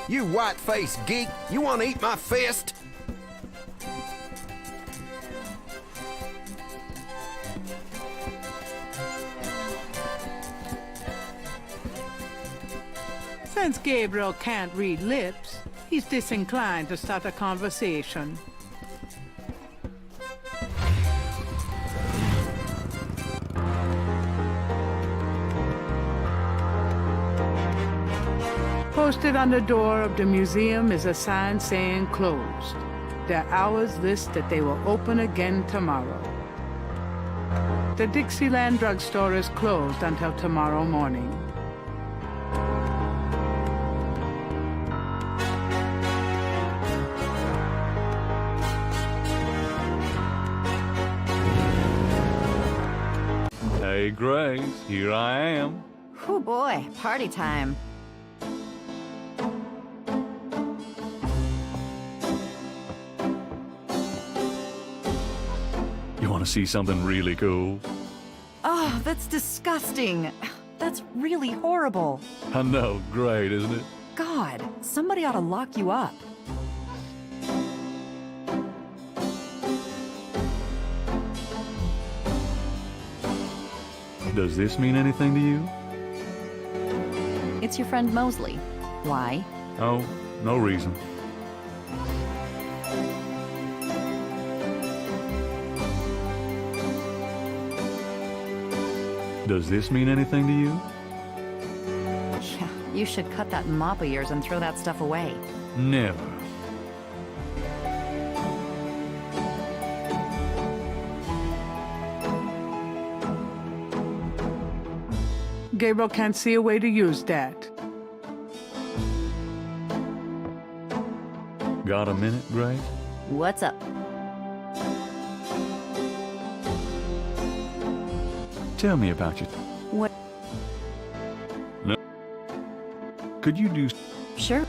You white-faced geek, you want to eat my fist? Since Gabriel can't read lips, he's disinclined to start a conversation. Posted on the door of the museum is a sign saying closed. Their hours list that they will open again tomorrow. The Dixieland drugstore is closed until tomorrow morning. Hey, Grace, here I am. Oh boy, party time. You want to see something really cool? Oh, that's disgusting. That's really horrible. I know, great, isn't it? God, somebody ought to lock you up. Does this mean anything to you? It's your friend Mosley. Why? Oh, no reason. Does this mean anything to you? Yeah, you should cut that mop of yours and throw that stuff away. Never. Gabriel can't see a way to use that. Got a minute, Grace? What's up? Tell me about you. What? No. Could you do... Sure.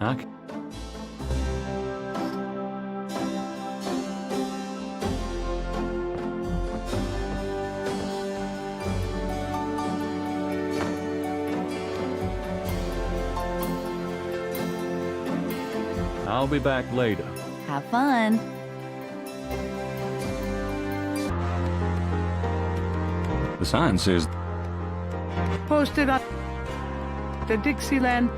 I c- I'll be back later. Have fun. The sign says... Posted on the Dixieland.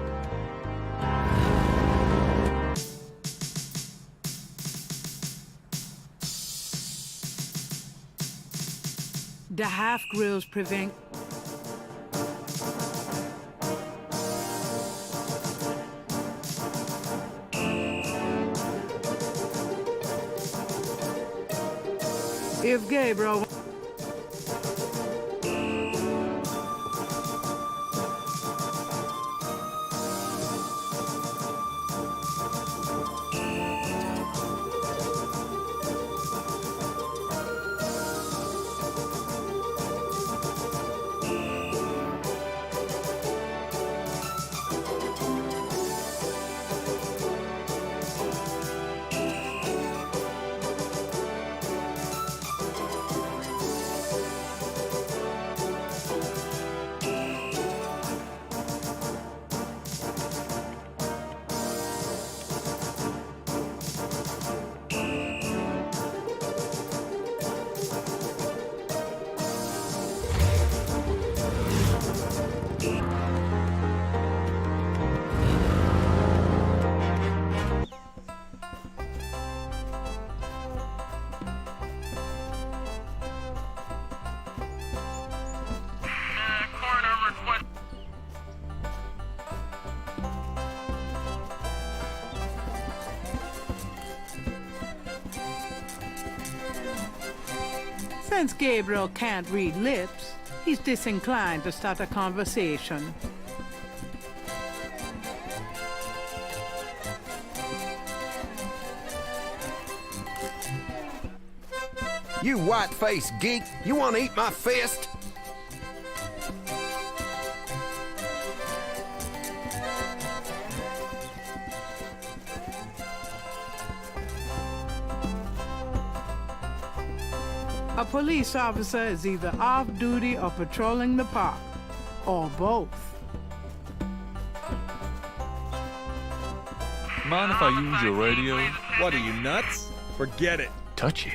The half-grills prevent... If Gabriel... Coroner request. Since Gabriel can't read lips, he's disinclined to start a conversation. You white-faced geek, you want to eat my fist? A police officer is either off-duty or patrolling the park, or both. Mind if I use your radio? What are you, nuts? Forget it. Touchy.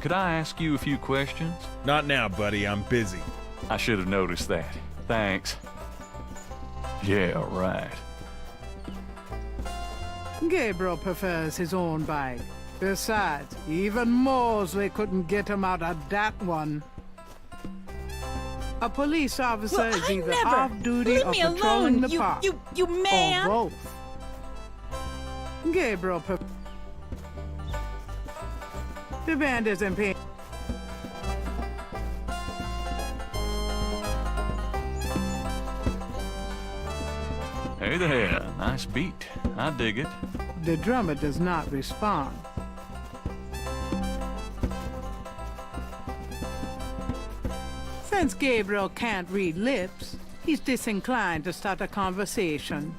Could I ask you a few questions? Not now, buddy. I'm busy. I should have noticed that. Thanks. Yeah, right. Gabriel prefers his own bike. Besides, even Mosley couldn't get him out of that one. A police officer Well, is I either never. off-duty Leave or me patrolling alone, the park, you man. or both. Gabriel prefers... The band isn't paying... Hey there, nice beat. I dig it. The drummer does not respond. Since Gabriel can't read lips, he's disinclined to start a conversation.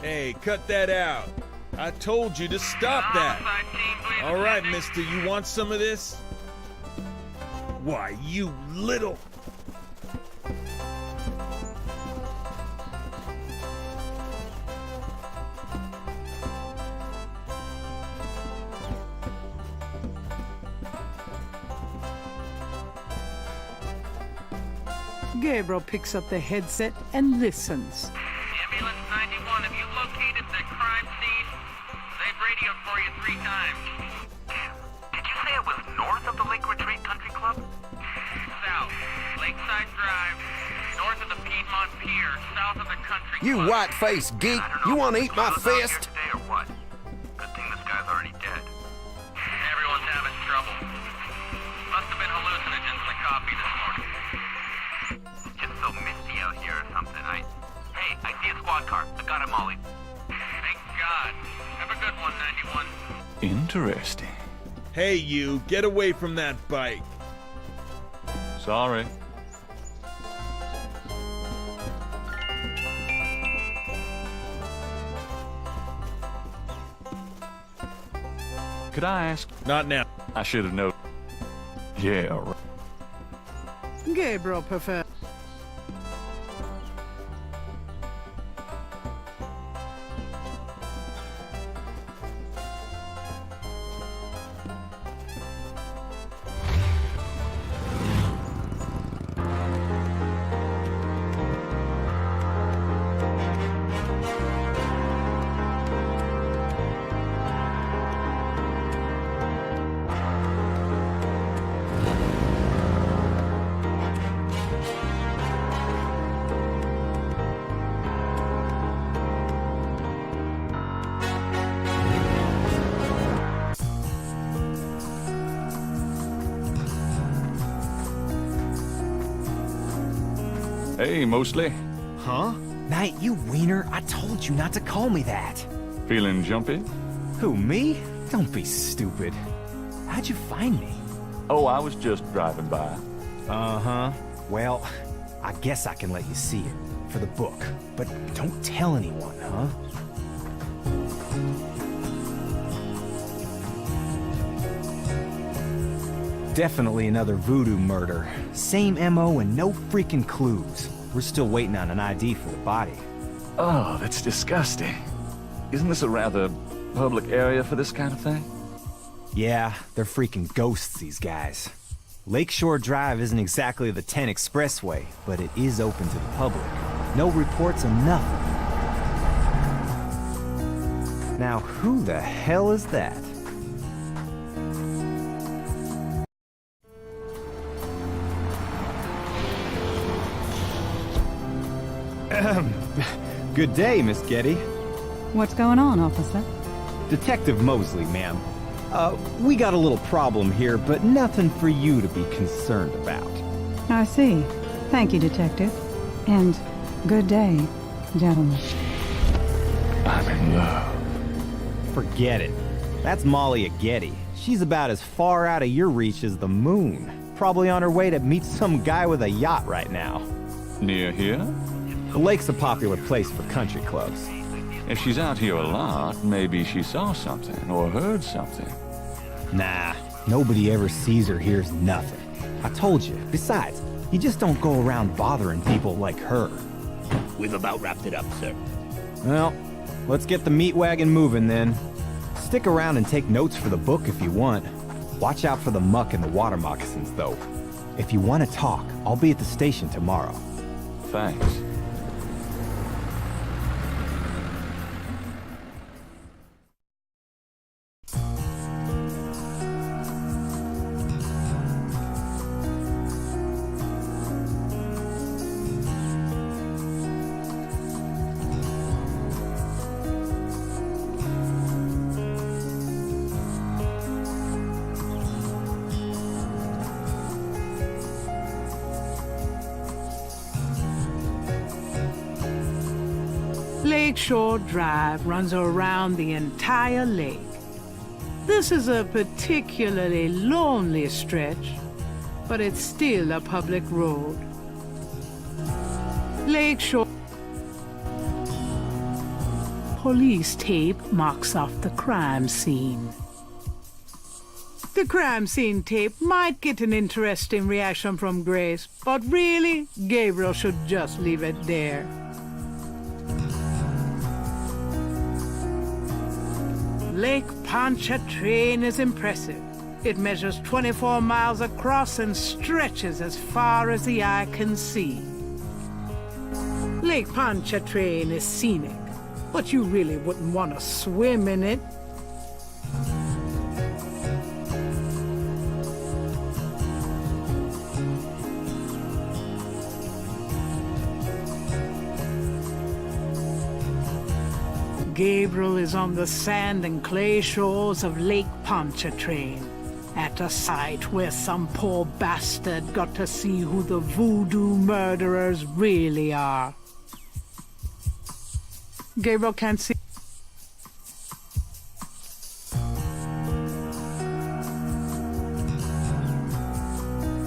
Hey, cut that out. I told you to stop that. Homicide team, please. All right, attending. mister, you want some of this? Why, you little... Gabriel picks up the headset and listens. Ambulance 91, have you located the crime scene? They've radioed for you 3 times. Did you say it was north of the Lake Retreat Country Club? South, Lakeside Drive, north of the Piedmont Pier, south of the Country You Club. white-faced geek, you want to eat my fist? Today or what? Good thing this guy's already dead. Everyone's having trouble. Must have been hallucinogens in the coffee this morning. Just so misty out here or something. Hey, I see a squad car. I got it, Molly. Thank God. Have a good one, 91. Interesting. Hey, you, get away from that bike. Sorry. Could I ask? Not now. I should have known. Yeah, right. Gabriel prefers. Hey, mostly. Huh? Knight, you wiener, I told you not to call me that. Feeling jumpy? Who, me? Don't be stupid. How'd you find me? Oh, I was just driving by. Uh-huh. Well, I guess I can let you see it for the book. But don't tell anyone, huh? Definitely another voodoo murder. Same MO and no freaking clues. We're still waiting on an ID for the body. Oh, that's disgusting. Isn't this a rather public area for this kind of thing? Yeah, they're freaking ghosts, these guys. Lakeshore Drive isn't exactly the 10 expressway, but it is open to the public. No reports of nothing. Now, who the hell is that? Good day, Miss Getty. What's going on, officer? Detective Mosley, ma'am. We got a little problem here, but nothing for you to be concerned about. I see. Thank you, Detective. And good day, gentlemen. I'm in love. Forget it. That's Molly at Getty. She's about as far out of your reach as the moon. Probably on her way to meet some guy with a yacht right now. Near here? The lake's a popular place for country clubs. If she's out here a lot, maybe she saw something or heard something. Nah, nobody ever sees or hears nothing. I told you. Besides, you just don't go around bothering people like her. We've about wrapped it up, sir. Well, let's get the meat wagon moving then. Stick around and take notes for the book if you want. Watch out for the muck and the water moccasins, though. If you want to talk, I'll be at the station tomorrow. Thanks. Lakeshore Drive runs around the entire lake. This is a particularly lonely stretch, but it's still a public road. Lakeshore police tape marks off the crime scene. The crime scene tape might get an interesting reaction from Grace, but really, Gabriel should just leave it there. Lake Pontchartrain is impressive. It measures 24 miles across and stretches as far as the eye can see. Lake Pontchartrain is scenic, but you really wouldn't want to swim in it. Gabriel is on the sand and clay shores of Lake Pontchartrain, at a site where some poor bastard got to see who the voodoo murderers really are. Gabriel can't see.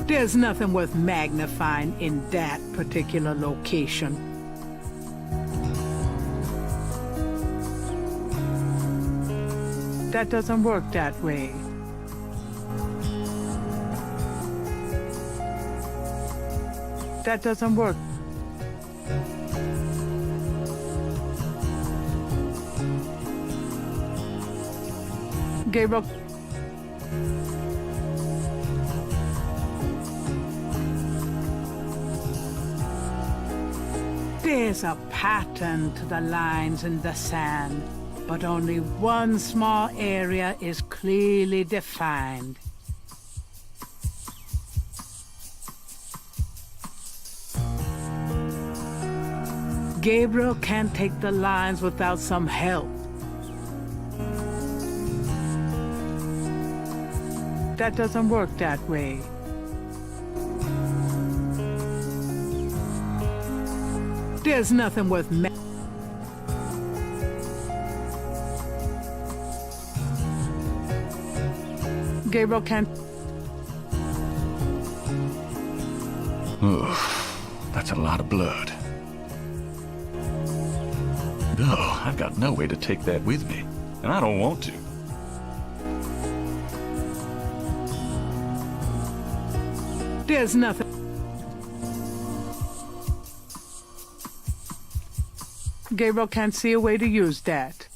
There's nothing worth magnifying in that particular location. That doesn't work that way. That doesn't work. Gabriel. There's a pattern to the lines in the sand, but only one small area is clearly defined. Gabriel can't take the lines without some help. That doesn't work that way. There's nothing worth Gabriel can't. That's a lot of blood. Oh, I've got no way to take that with me, and I don't want to. There's nothing. Gabriel can't see a way to use that.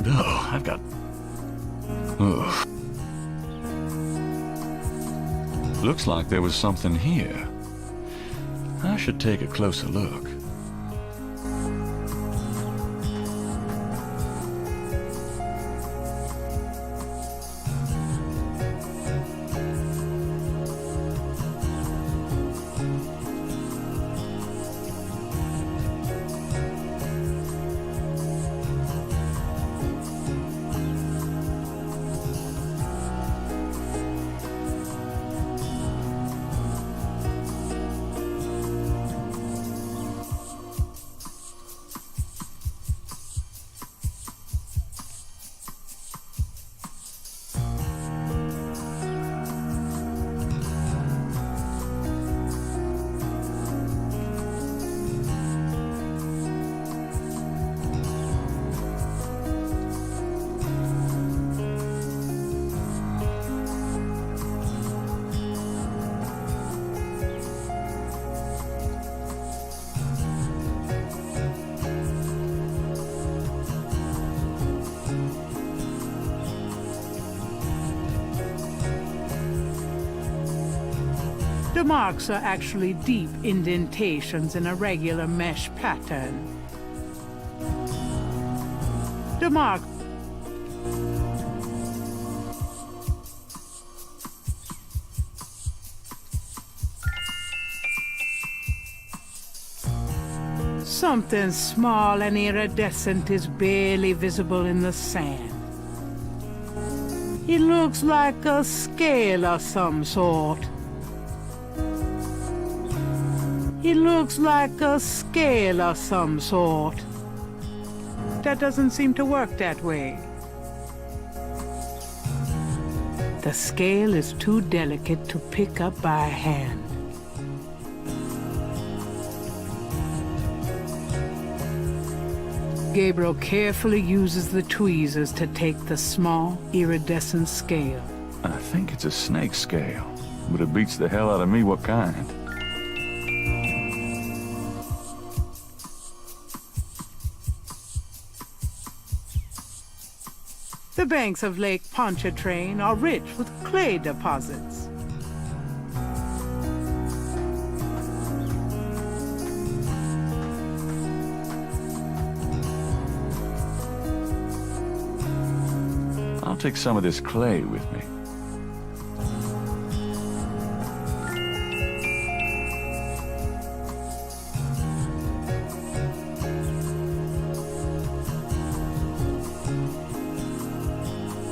Oh, I've got... Ugh. Looks like there was something here. I should take a closer look. The marks are actually deep indentations in a regular mesh pattern. The mark... Something small and iridescent is barely visible in the sand. It looks like a scale of some sort. It looks like a scale of some sort. That doesn't seem to work that way. The scale is too delicate to pick up by hand. Gabriel carefully uses the tweezers to take the small, iridescent scale. I think it's a snake scale, but it beats the hell out of me what kind. The banks of Lake Pontchartrain are rich with clay deposits. I'll take some of this clay with me.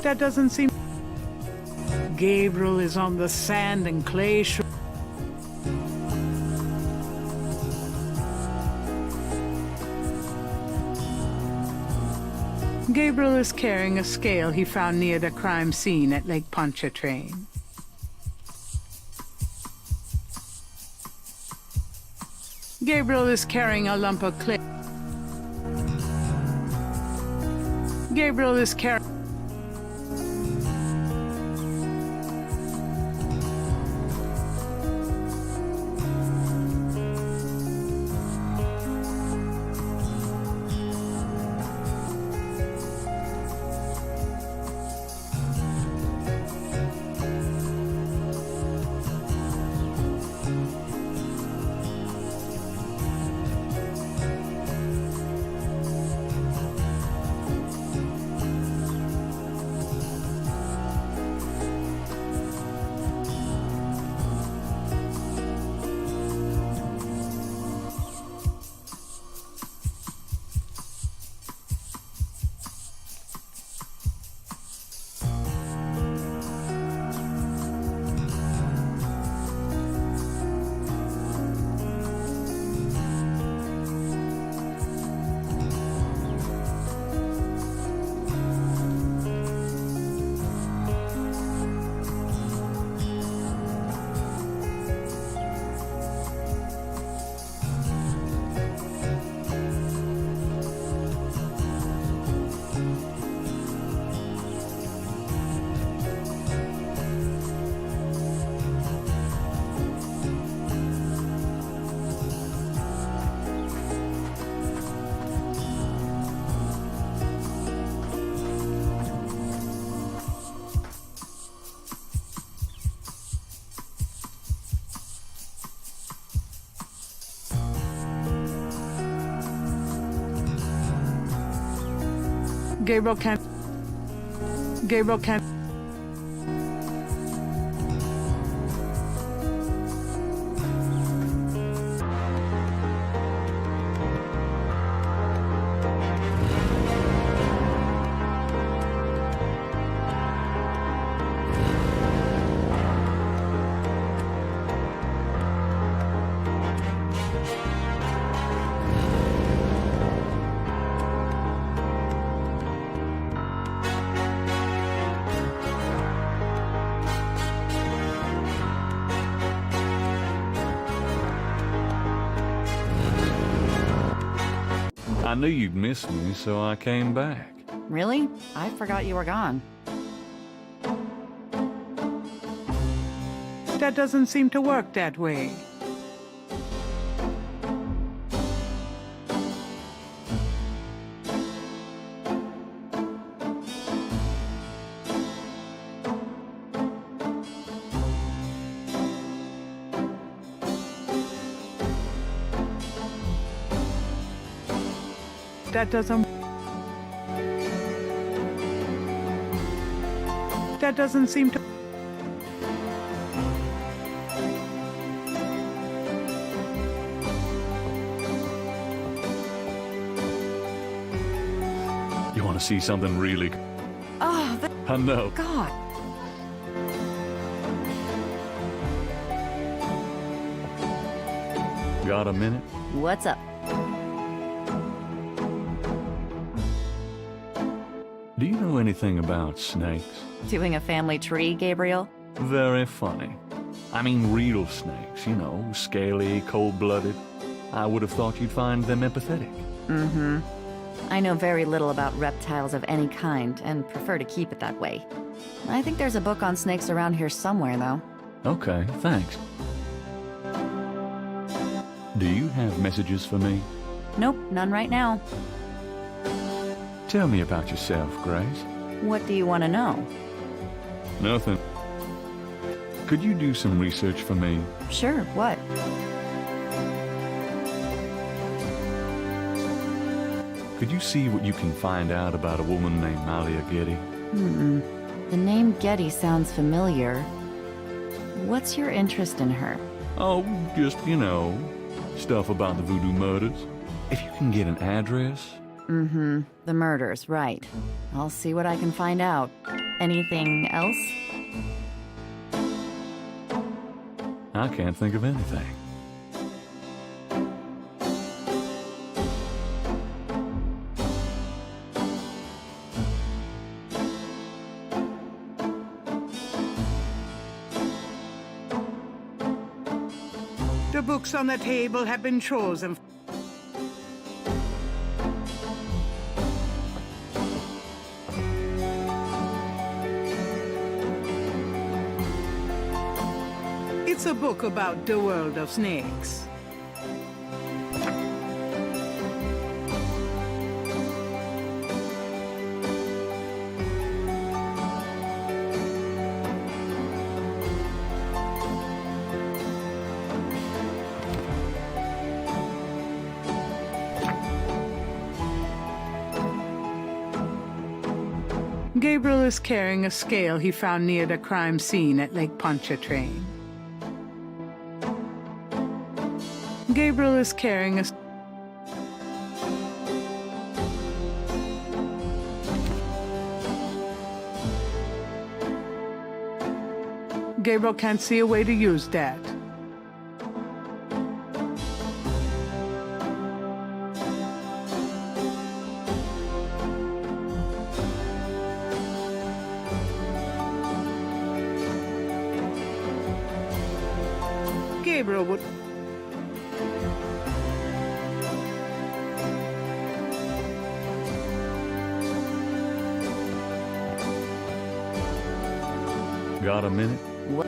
That doesn't seem... Gabriel is on the sand and clay shore. Gabriel is carrying a scale he found near the crime scene at Lake Pontchartrain. Gabriel is carrying a lump of clay. Gabriel is carrying... Gabriel can't... Gabriel can't... I knew you'd miss me, so I came back. Really? I forgot you were gone. That doesn't seem to work that way. That doesn't seem to... You want to see something really... Oh, I know. God. Got a minute? What's up? Do you know anything about snakes? Doing a family tree, Gabriel? Very funny. I mean real snakes, you know, scaly, cold-blooded. I would have thought you'd find them empathetic. Mm-hmm. I know very little about reptiles of any kind and prefer to keep it that way. I think there's a book on snakes around here somewhere, though. Okay, thanks. Do you have messages for me? Nope, none right now. Tell me about yourself, Grace. What do you want to know? Nothing. Could you do some research for me? Sure, what? Could you see what you can find out about a woman named Malia Getty? The name Getty sounds familiar. What's your interest in her? Oh, just, stuff about the voodoo murders. If you can get an address. The murders, right. I'll see what I can find out. Anything else? I can't think of anything. The books on the table have been chosen. It's a book about the world of snakes. Gabriel is carrying a scale he found near the crime scene at Lake Pontchartrain. Gabriel is carrying a... Gabriel can't see a way to use that. Gabriel would... Got a minute? What?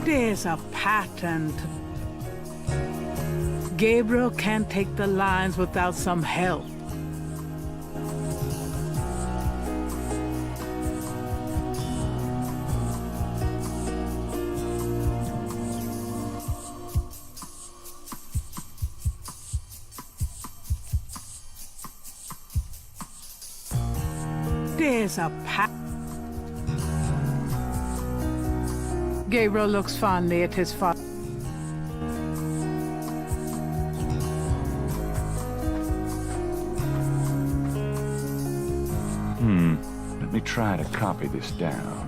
There's a pattern. Gabriel can't take the lines without some help. There's a Gabriel looks fondly at his father. Let me try to copy this down.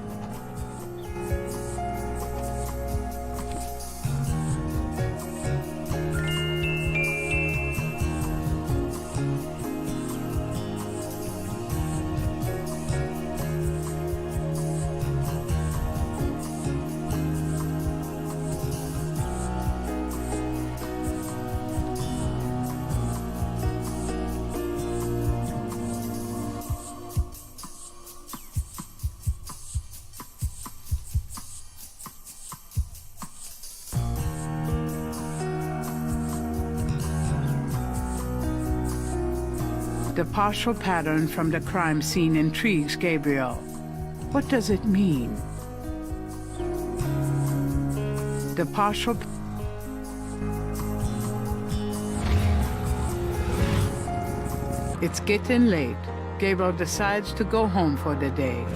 The partial pattern from the crime scene intrigues Gabriel. What does it mean? The partial... It's getting late. Gabriel decides to go home for the day.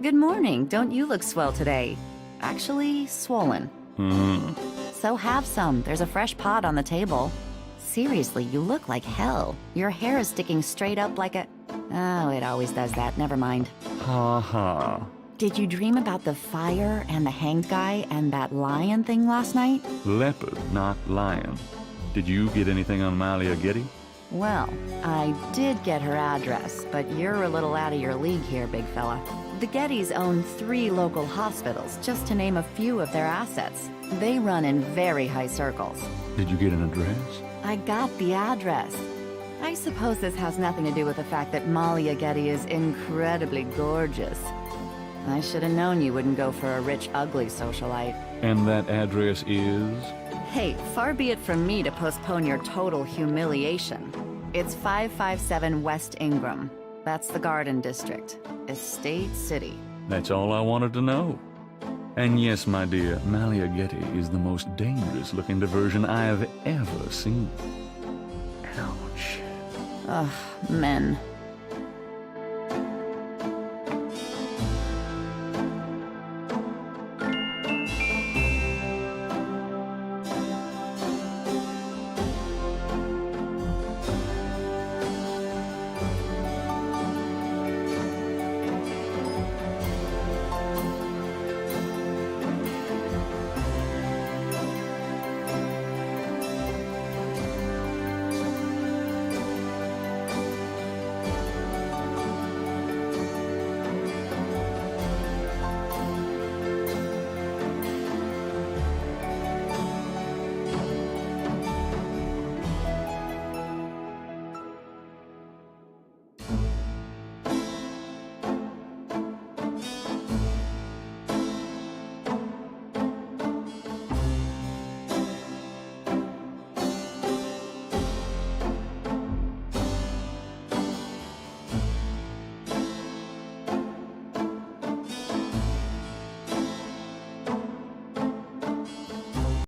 Good morning. Don't you look swell today? Actually, swollen. So have some. There's a fresh pot on the table. Seriously, you look like hell. Your hair is sticking straight up like a... Oh, it always does that. Never mind. Ha. Did you dream about the fire and the hanged guy and that lion thing last night? Leopard, not lion. Did you get anything on Malia Getty? Well, I did get her address, but you're a little out of your league here, big fella. The Gettys own 3 local hospitals, just to name a few of their assets. They run in very high circles. Did you get an address? I got the address. I suppose this has nothing to do with the fact that Malia Getty is incredibly gorgeous. I should have known you wouldn't go for a rich, ugly socialite. And that address is? Hey, far be it from me to postpone your total humiliation. It's 557 West Ingram. That's the Garden District. Estate City. That's all I wanted to know. And yes, my dear, Malia Getty is the most dangerous-looking diversion I have ever seen. Ouch. Ugh, men.